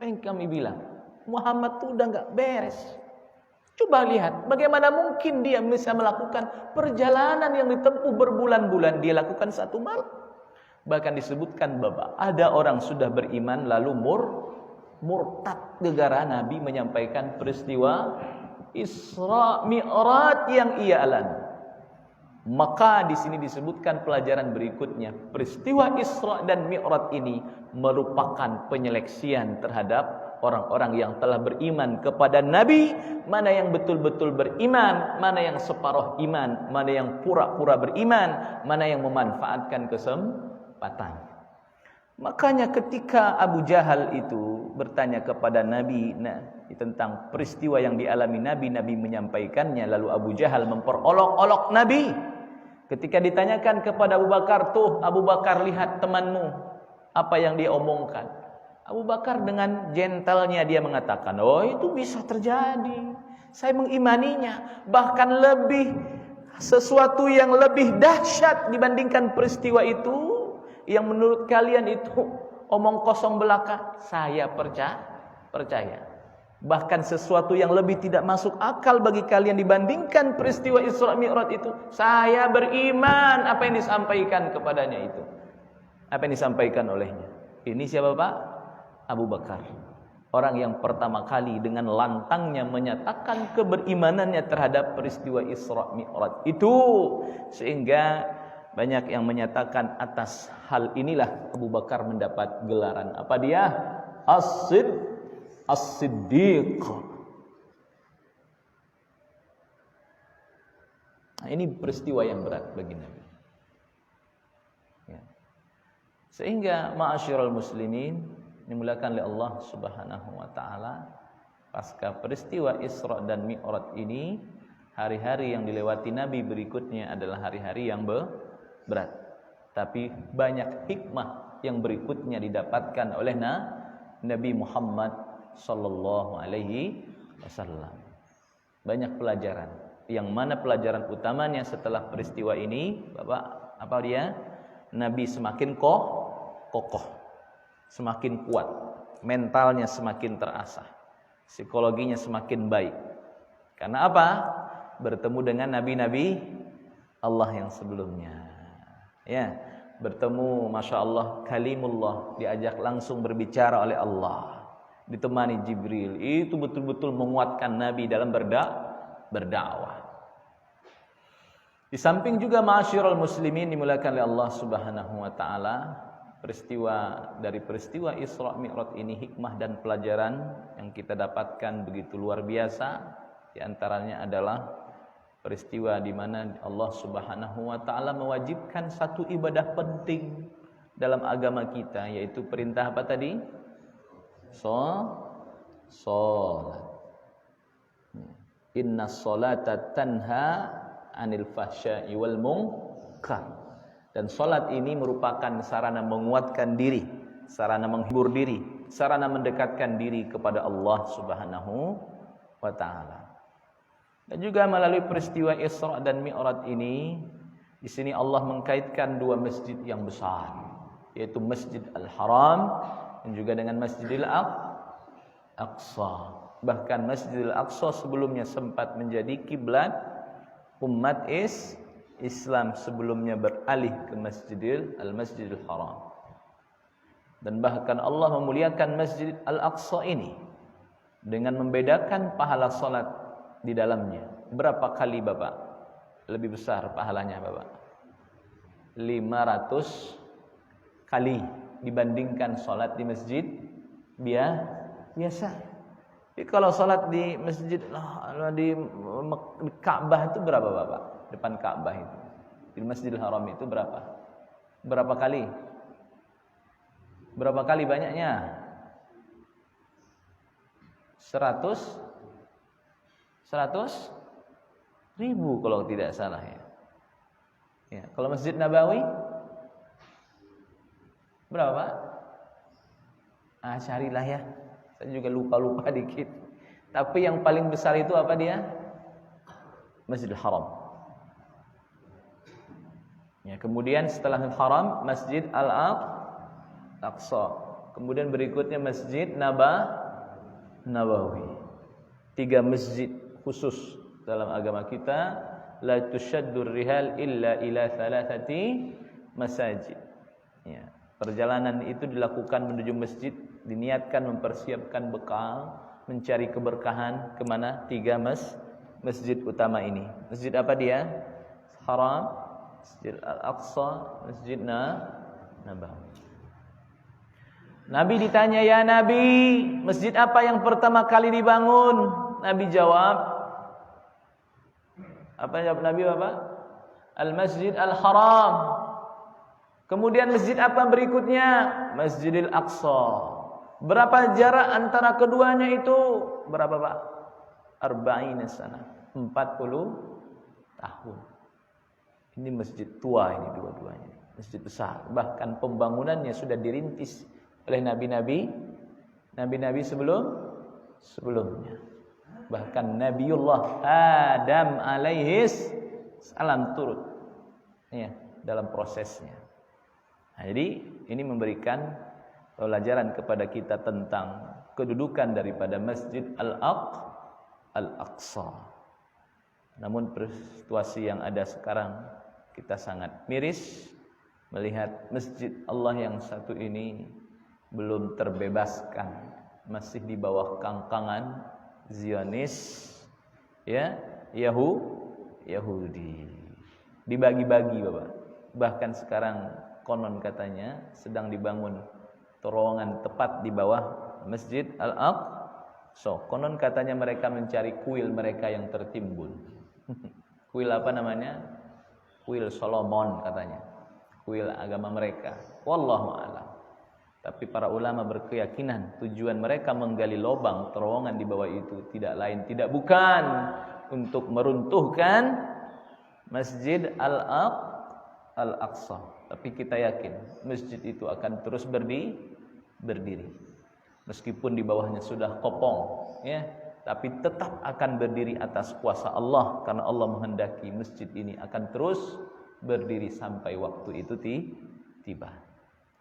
yang kami bilang? Muhammad tuh udah gak beres. Coba lihat bagaimana mungkin dia bisa melakukan perjalanan yang ditempuh berbulan-bulan, dia lakukan 1 malam. Bahkan disebutkan Bapak, ada orang sudah beriman lalu murtad gara-gara Nabi menyampaikan peristiwa Isra Mi'raj yang ia alami. Maka di sini disebutkan pelajaran berikutnya, peristiwa Isra dan Mi'raj ini merupakan penyeleksian terhadap orang-orang yang telah beriman kepada Nabi, mana yang betul-betul beriman, mana yang separuh iman, mana yang pura-pura beriman, mana yang memanfaatkan kesempatan. Makanya ketika Abu Jahal itu bertanya kepada Nabi tentang peristiwa yang dialami Nabi, Nabi menyampaikannya, lalu Abu Jahal memperolok-olok Nabi. Ketika ditanyakan kepada Abu Bakar, tuh Abu Bakar lihat temanmu, apa yang dia omongkan. Abu Bakar dengan gentlenya dia mengatakan, oh itu bisa terjadi, saya mengimaninya. Bahkan sesuatu yang lebih dahsyat dibandingkan peristiwa itu, yang menurut kalian itu omong kosong belaka, saya percaya. Bahkan sesuatu yang lebih tidak masuk akal bagi kalian dibandingkan peristiwa Isra Mi'raj itu. Saya beriman apa yang disampaikan kepadanya itu. Apa yang disampaikan olehnya. Ini siapa Pak? Abu Bakar. Orang yang pertama kali dengan lantangnya menyatakan keberimanannya terhadap peristiwa Isra Mi'raj itu. Sehingga banyak yang menyatakan atas hal inilah Abu Bakar mendapat gelaran. Apa dia? As-Siddiq. Nah, ini peristiwa yang berat bagi Nabi. Ya. Sehingga ma'asyiral muslimin dimuliakan oleh Allah Subhanahu wa taala, pasca peristiwa Isra dan Mi'raj ini, hari-hari yang dilewati Nabi berikutnya adalah hari-hari yang berat. Tapi banyak hikmah yang berikutnya didapatkan oleh Nabi Muhammad sallallahu alaihi wasallam. Banyak pelajaran. Yang mana pelajaran utamanya setelah peristiwa ini, Bapak, apa dia? Nabi semakin kokoh, semakin kuat, mentalnya semakin terasah, psikologinya semakin baik. Karena apa? Bertemu dengan nabi-nabi Allah yang sebelumnya. Ya, bertemu, masya Allah, kalimullah, diajak langsung berbicara oleh Allah, ditemani Jibril. Itu betul-betul menguatkan Nabi dalam berdakwah. Di samping juga ma'asyiral muslimin dimuliakan oleh Allah Subhanahu wa taala, dari peristiwa Isra Mi'raj ini hikmah dan pelajaran yang kita dapatkan begitu luar biasa. Di antaranya adalah peristiwa di mana Allah Subhanahu wa taala mewajibkan satu ibadah penting dalam agama kita, yaitu perintah apa tadi? Salat. Inna sholata tanha anil fahsya'i wal munkar. Dan salat ini merupakan sarana menguatkan diri, sarana menghibur diri, sarana mendekatkan diri kepada Allah Subhanahu wa taala. Dan juga melalui peristiwa Isra dan Mi'raj ini, di sini Allah mengkaitkan dua masjid yang besar, yaitu Masjid Al-Haram dan juga dengan Masjidil Aqsa. Bahkan Masjidil Aqsa sebelumnya sempat menjadi kiblat umat Islam, sebelumnya beralih ke Masjidil Haram. Dan bahkan Allah memuliakan Masjid Al-Aqsa ini dengan membedakan pahala salat di dalamnya. Berapa kali Bapak? Lebih besar pahalanya Bapak? 500 kali dibandingkan salat di masjid biasa. Jadi kalau salat di masjid di Ka'bah itu berapa Bapak? Depan Ka'bah itu. Di Masjidil Haram itu berapa? Berapa kali? Berapa kali banyaknya? 100 ribu kalau tidak salah ya. Ya, kalau Masjid Nabawi berapa? Carilah ya. Saya juga lupa dikit. Tapi yang paling besar itu apa dia? Masjidil Haram. Ya, kemudian setelah Haram Masjid Al-Aqsa. Kemudian berikutnya Masjid Nabawi. 3 masjid khusus dalam agama kita, la tushaddur rihal illa ila thalathati masajid. Ya, perjalanan itu dilakukan menuju masjid, diniatkan mempersiapkan bekal, mencari keberkahan kemana? 3 masjid utama ini. Masjid apa dia? Haram, Masjid Al-Aqsa, Masjid Nabawi. Nabi ditanya, ya Nabi, masjid apa yang pertama kali dibangun? Nabi jawab, apa jawab Nabi Bapak? Al-Masjid Al-Haram. Kemudian masjid apa berikutnya? Masjidil Aqsa. Berapa jarak antara keduanya itu? Berapa Pak? 40 sana. 40 tahun. Ini masjid tua ini dua-duanya. Masjid besar. Bahkan pembangunannya sudah dirintis oleh nabi-nabi sebelumnya. Bahkan Nabiullah Adam alaihis salam turut ya dalam prosesnya. Nah, jadi ini memberikan pelajaran kepada kita tentang kedudukan daripada Masjid Al-Aqsa. Namun situasi yang ada sekarang, kita sangat miris melihat masjid Allah yang satu ini belum terbebaskan, masih di bawah kangkangan Zionis, ya, Yahudi. Dibagi-bagi, Bapak. Bahkan sekarang konon katanya sedang dibangun terowongan tepat di bawah Masjid Al-Aqsa. Konon katanya mereka mencari kuil mereka yang tertimbun. Kuil apa namanya? Kuil Solomon katanya. Kuil agama mereka. Wallahu a'lam. Tapi para ulama berkeyakinan tujuan mereka menggali lubang terowongan di bawah itu tidak lain tidak bukan untuk meruntuhkan Masjid Al-Aqsa. Tapi kita yakin masjid itu akan terus berdiri. Meskipun di bawahnya sudah kopong, ya, tapi tetap akan berdiri atas kuasa Allah karena Allah menghendaki masjid ini akan terus berdiri sampai waktu itu tiba.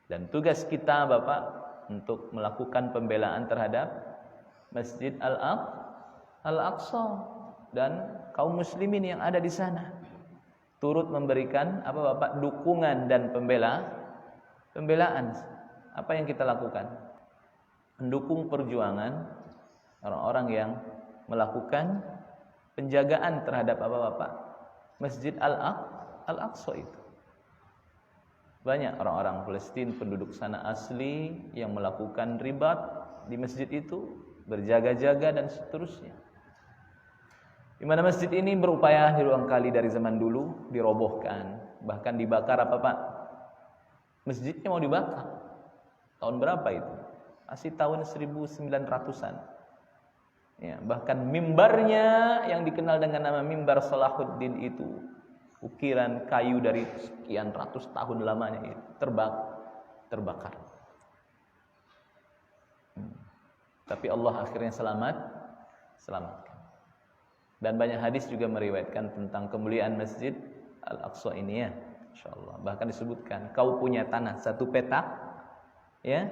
Dan tugas kita, Bapak, untuk melakukan pembelaan terhadap Masjid Al-Aqsa dan kaum muslimin yang ada di sana. Turut memberikan apa, Bapak, dukungan dan pembelaan. Apa yang kita lakukan? Mendukung perjuangan orang-orang yang melakukan penjagaan terhadap apa, Bapak? Masjid Al-Aqsa itu. Banyak orang-orang Palestina penduduk sana asli yang melakukan ribat di masjid itu, berjaga-jaga dan seterusnya. Di mana masjid ini berupaya berulang kali dari zaman dulu dirobohkan, bahkan dibakar apa, Pak? Masjidnya mau dibakar. Tahun berapa itu? Masih tahun 1900-an. Ya, bahkan mimbarnya yang dikenal dengan nama mimbar Salahuddin itu, ukiran kayu dari sekian ratus tahun lamanya itu terbakar. Tapi Allah akhirnya selamatkan. Dan banyak hadis juga meriwayatkan tentang kemuliaan Masjid Al-Aqsa ini, ya, insyaallah. Bahkan disebutkan, kau punya tanah satu petak, ya,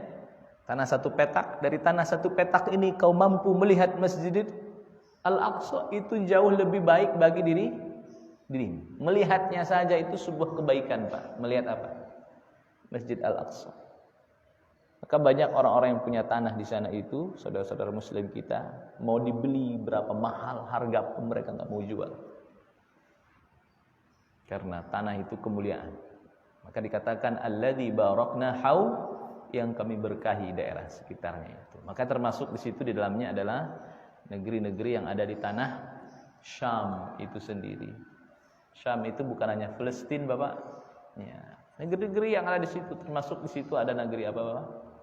tanah satu petak, dari tanah satu petak ini kau mampu melihat Masjid Al-Aqsa, itu jauh lebih baik bagi diri. Melihatnya saja itu sebuah kebaikan, Pak. Melihat apa? Masjid Al-Aqsa. Maka banyak orang-orang yang punya tanah di sana itu, saudara-saudara muslim kita, mau dibeli berapa mahal harga pun mereka nggak mau jual. Karena tanah itu kemuliaan. Maka dikatakan alladzi barakna hau, yang kami berkahi daerah sekitarnya itu. Maka termasuk di situ di dalamnya adalah negeri-negeri yang ada di tanah Syam itu sendiri. Syam itu bukan hanya Palestina, Bapak. Ya, negeri-negeri yang ada di situ, termasuk di situ ada negeri apa, Bapak?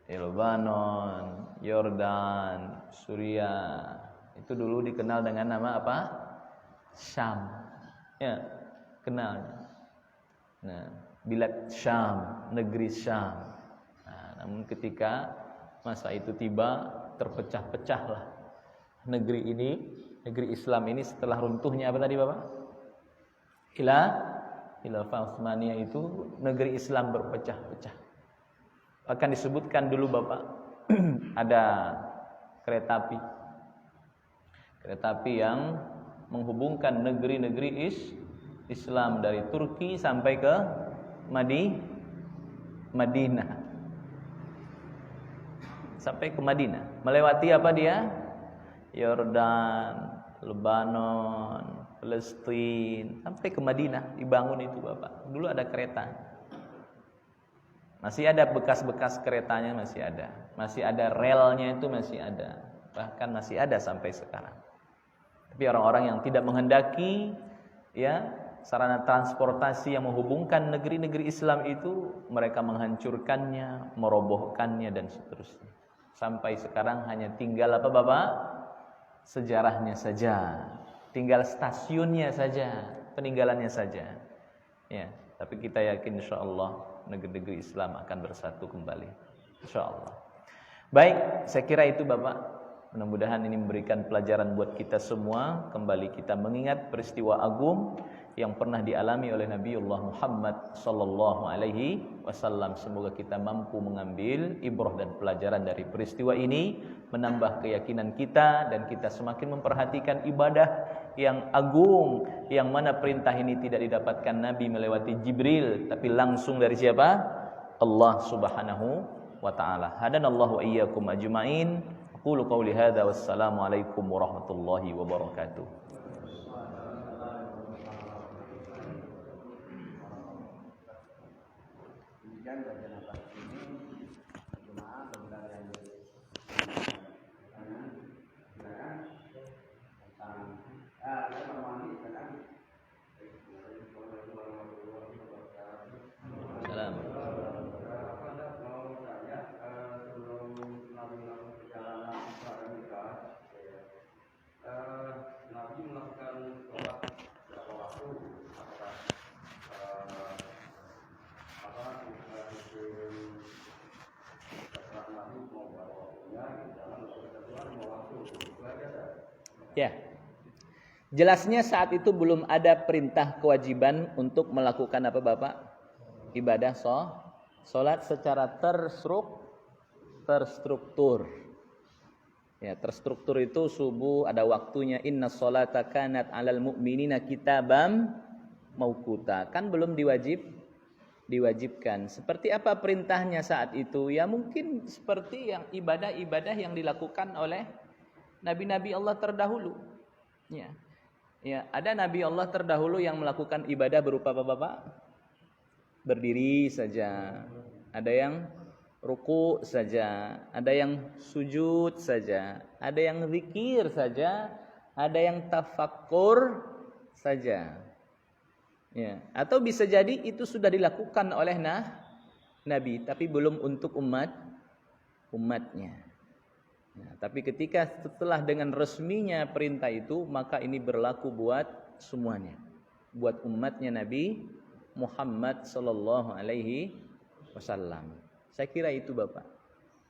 Lebanon, Yordan, Suriah. Itu dulu dikenal dengan nama apa? Syam. Ya, kenal. Nah, bilad Syam, negeri Syam. Nah, namun ketika masa itu tiba, terpecah-pecahlah negeri ini, negeri Islam ini setelah runtuhnya apa tadi, Bapak? Khilafah Utsmaniyah itu negeri Islam berpecah-pecah. Akan disebutkan dulu, Bapak, ada kereta api yang menghubungkan negeri-negeri Islam dari Turki sampai ke Madinah. Sampai ke Madinah. Melewati apa dia? Yordan, Lebanon, Palestina, sampai ke Madinah dibangun itu, Bapak. Dulu ada kereta. Masih ada bekas-bekas keretanya, masih ada. Masih ada relnya itu, masih ada. Bahkan masih ada sampai sekarang. Tapi orang-orang yang tidak menghendaki, ya, sarana transportasi yang menghubungkan negeri-negeri Islam itu, mereka menghancurkannya, merobohkannya dan seterusnya. Sampai sekarang hanya tinggal apa, Bapak? Sejarahnya saja. Tinggal stasiunnya saja, peninggalannya saja. Ya, tapi kita yakin insyaallah negeri-negeri Islam akan bersatu kembali. Insyaallah. Baik, saya kira itu, Bapak, Mudah-mudahan ini memberikan pelajaran buat kita semua. Kembali kita mengingat peristiwa agung yang pernah dialami oleh Nabiullah Muhammad sallallahu alaihi wasallam. Semoga kita mampu mengambil ibrah dan pelajaran dari peristiwa ini, menambah keyakinan kita, dan kita semakin memperhatikan ibadah yang agung, yang mana perintah ini tidak didapatkan Nabi melewati Jibril, tapi langsung dari siapa? Allah Subhanahu wa taala. Hadanallahu wa iyyakum ajmain. Aqulu qawli hadza wassalamu alaikum warahmatullahi wabarakatuh. Ya, jelasnya saat itu belum ada perintah kewajiban untuk melakukan apa Bapak? Ibadah sholat secara terstruktur. Ya, terstruktur itu subuh ada waktunya, inna sholata kanat 'alal mu'minina kitabam mauquta. Kan belum diwajibkan. Seperti apa perintahnya saat itu? Ya mungkin seperti yang ibadah-ibadah yang dilakukan oleh nabi-nabi Allah terdahulu. Ya. Ya, ada nabi Allah terdahulu yang melakukan ibadah berupa apa Bapak? Berdiri saja. Ada yang ruku saja, ada yang sujud saja, ada yang zikir saja, ada yang tafakkur saja. Ya, atau bisa jadi itu sudah dilakukan oleh nabi tapi belum untuk umatnya. Nah, tapi ketika setelah dengan resminya perintah itu, maka ini berlaku buat semuanya. Buat umatnya Nabi Muhammad sallallahu alaihi wasallam. Saya kira itu Bapak.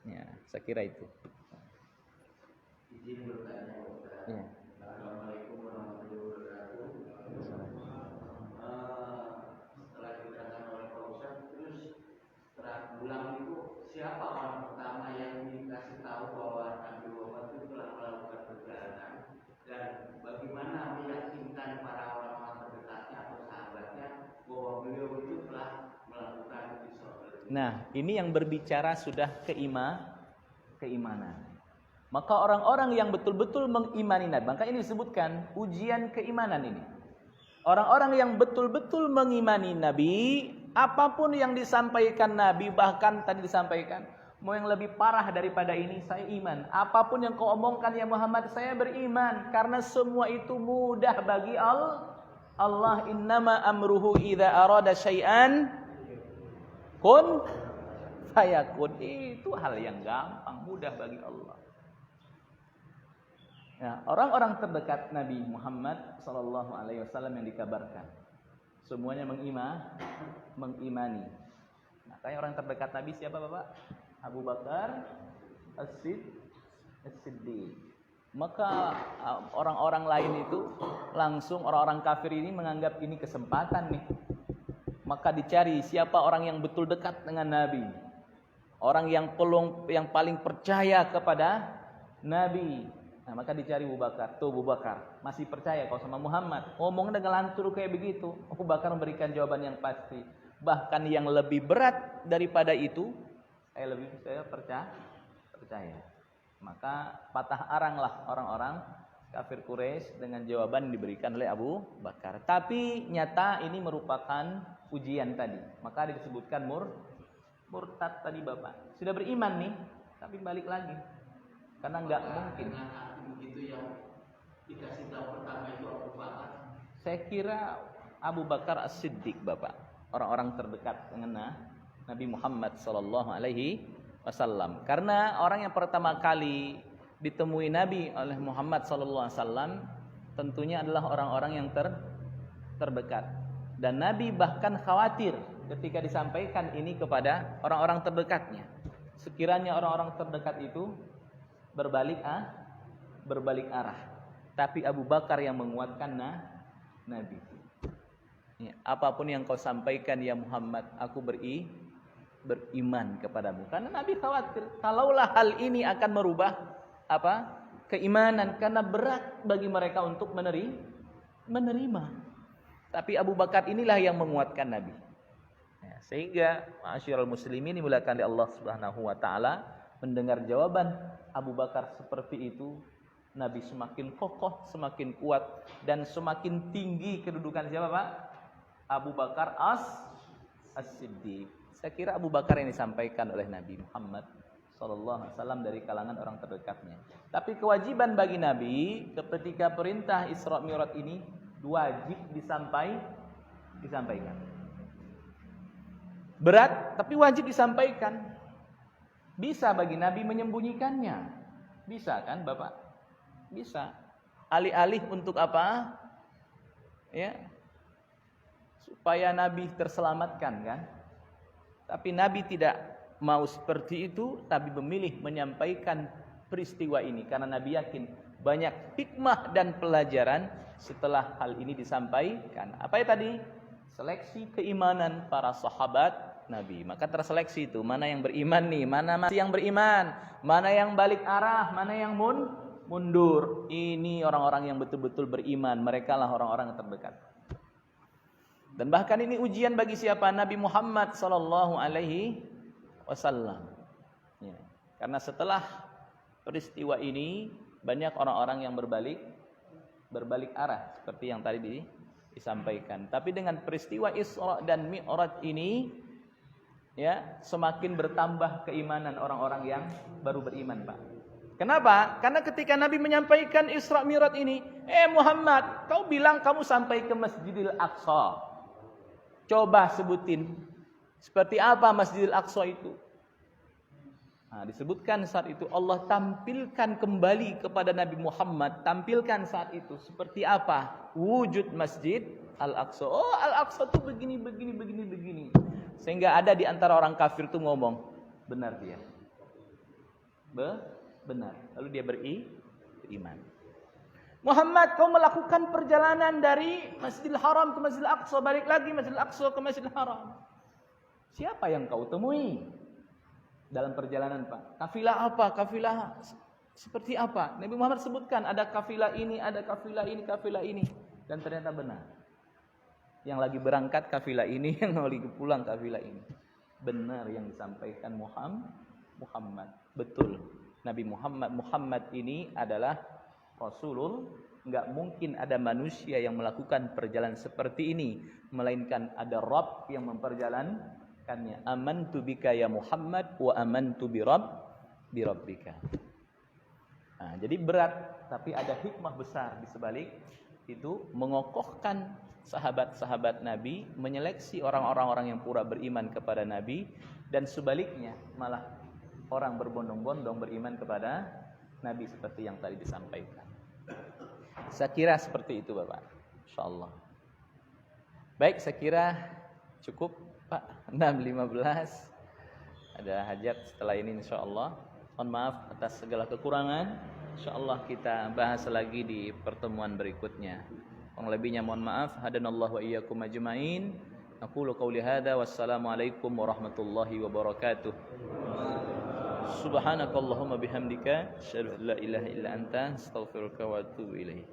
Ya, saya kira itu. Izin bertanya Ustaz. Ya. Assalamualaikum warahmatullahi wabarakatuh. Setelah dikatakan oleh Pak Ustaz, terus setelah pulang itu siapa orang pertama yang dikasih tahu bahwa Nabi Muhammad itu telah melakukan perjalanan, dan bagaimana meyakinkan para orang-orang terdekatnya atau sahabatnya bahwa beliau itu telah melakukan Isra. Nah, ini yang berbicara sudah keimanan. Maka orang-orang yang betul-betul mengimani Nabi, maka ini disebutkan ujian keimanan ini. Orang-orang yang betul-betul mengimani Nabi, apapun yang disampaikan Nabi, bahkan tadi disampaikan, mau yang lebih parah daripada ini, saya iman. Apapun yang kau omongkan ya Muhammad, saya beriman. Karena semua itu mudah bagi Allah. Innama amruhu idza arada syai'an kun fayakun. Itu hal yang gampang, mudah bagi Allah. Ya, orang-orang terdekat Nabi Muhammad sallallahu alaihi wasallam yang dikabarkan semuanya mengimani. Nah, kayak orang terdekat Nabi siapa Bapak? Abu Bakar As-Siddiq. Maka orang-orang lain itu langsung orang-orang kafir ini menganggap ini kesempatan nih. Maka dicari siapa orang yang betul dekat dengan Nabi. Orang yang paling percaya kepada Nabi. Nah, maka dicari Abu Bakar. Tuh Abu Bakar, masih percaya kau sama Muhammad? Ngomong dengan lantur kayak begitu. Abu Bakar memberikan jawaban yang pasti. Bahkan yang lebih berat daripada itu, saya percaya. Maka patah aranglah orang-orang kafir Quraisy dengan jawaban yang diberikan oleh Abu Bakar. Tapi nyata ini merupakan ujian tadi. Maka disebutkan murtad tadi Bapak. Sudah beriman nih, tapi balik lagi. Karena enggak mungkin. Begitu yang dikasih tahu pertama itu Abu Bakar. Saya kira Abu Bakar As-Siddiq Bapak. Orang-orang terdekat dengan Nabi Muhammad sallallahu alaihi wasallam. Karena orang yang pertama kali ditemui Nabi oleh Muhammad sallallahu alaihi wasallam tentunya adalah orang-orang yang terdekat. Dan Nabi bahkan khawatir ketika disampaikan ini kepada orang-orang terdekatnya. Sekiranya orang-orang terdekat itu berbalik berbalik arah. Tapi Abu Bakar yang menguatkan Nabi. Ya, apapun yang kau sampaikan ya Muhammad, aku beriman kepadamu. Karena Nabi khawatir kalaulah hal ini akan merubah keimanan, karena berat bagi mereka untuk menerima. Tapi Abu Bakar inilah yang menguatkan Nabi. Ya, sehingga ma'asyiral muslimin dimuliakan oleh Allah Subhanahu wa taala, mendengar jawaban Abu Bakar seperti itu, Nabi semakin kokoh, semakin kuat, dan semakin tinggi kedudukan siapa Pak? Abu Bakar As-Siddiq. Saya kira Abu Bakar yang disampaikan oleh Nabi Muhammad sallallahu alaihi wasallam dari kalangan orang terdekatnya. Tapi kewajiban bagi Nabi ketika perintah Isra Mi'raj ini wajib disampaikan. Berat tapi wajib disampaikan. Bisa bagi Nabi menyembunyikannya. Bisa kan Bapak? Bisa. Alih-alih untuk apa? Ya. Supaya Nabi terselamatkan kan? Tapi Nabi tidak mau seperti itu, tapi memilih menyampaikan peristiwa ini karena Nabi yakin banyak hikmah dan pelajaran setelah hal ini disampaikan. Apa ya tadi? Seleksi keimanan para sahabat Nabi. Maka terseleksi itu, mana yang beriman nih, mana masih yang beriman, mana yang balik arah, mana yang mundur. Ini orang-orang yang betul-betul beriman, merekalah orang-orang yang terdekat. Dan bahkan ini ujian bagi siapa? Nabi Muhammad sallallahu alaihi wasallam. Ya. Karena setelah peristiwa ini banyak orang-orang yang berbalik arah seperti yang tadi disampaikan. Tapi dengan peristiwa Isra dan Mi'raj ini ya, semakin bertambah keimanan orang-orang yang baru beriman, Pak. Kenapa? Karena ketika Nabi menyampaikan Isra Mi'raj ini, Muhammad, kau bilang kamu sampai ke Masjidil Aqsa. Coba sebutin seperti apa Masjidil Aqsa itu. Nah, disebutkan saat itu Allah tampilkan kembali kepada Nabi Muhammad, tampilkan saat itu seperti apa wujud Masjid Al-Aqsa. Oh, Al-Aqsa itu begini. Sehingga ada di antara orang kafir itu ngomong, benar dia. Benar. Lalu dia beriman. Muhammad, kau melakukan perjalanan dari Masjidil Haram ke Masjidil Aqsa, balik lagi Masjidil Aqsa ke Masjidil Haram. Siapa yang kau temui dalam perjalanan, Pak? Kafilah apa? Kafilah seperti apa? Nabi Muhammad sebutkan ada kafilah ini, ada kafilah ini, dan ternyata benar. Yang lagi berangkat kafilah ini, yang lagi pulang kafilah ini. Benar yang disampaikan Muhammad. Betul. Nabi Muhammad ini adalah Rasulullah. Enggak mungkin ada manusia yang melakukan perjalanan seperti ini, melainkan ada Rabb yang memperjalankannya. Amantu bika ya Muhammad wa amantu bi rabbika. Nah, jadi berat, tapi ada hikmah besar di sebalik itu, mengokohkan sahabat-sahabat Nabi, menyeleksi orang-orang yang pura beriman kepada Nabi, dan sebaliknya malah orang berbondong-bondong beriman kepada Nabi seperti yang tadi disampaikan. Saya kira seperti itu Bapak, insyaallah. Baik, saya kira cukup Pak, 6.15. Ada hajat setelah ini insyaallah. Mohon maaf atas segala kekurangan. Insyaallah kita bahas lagi di pertemuan berikutnya. Kurang lebihnya mohon maaf. Hadanallahu wa iyyakum ajmain. Aqulu qouli hadza wassalamualaikum warahmatullahi wabarakatuh. Subhanakallahumma bihamdika asyhadu an la ilaha illa anta astaghfiruka wa atubu ilaik.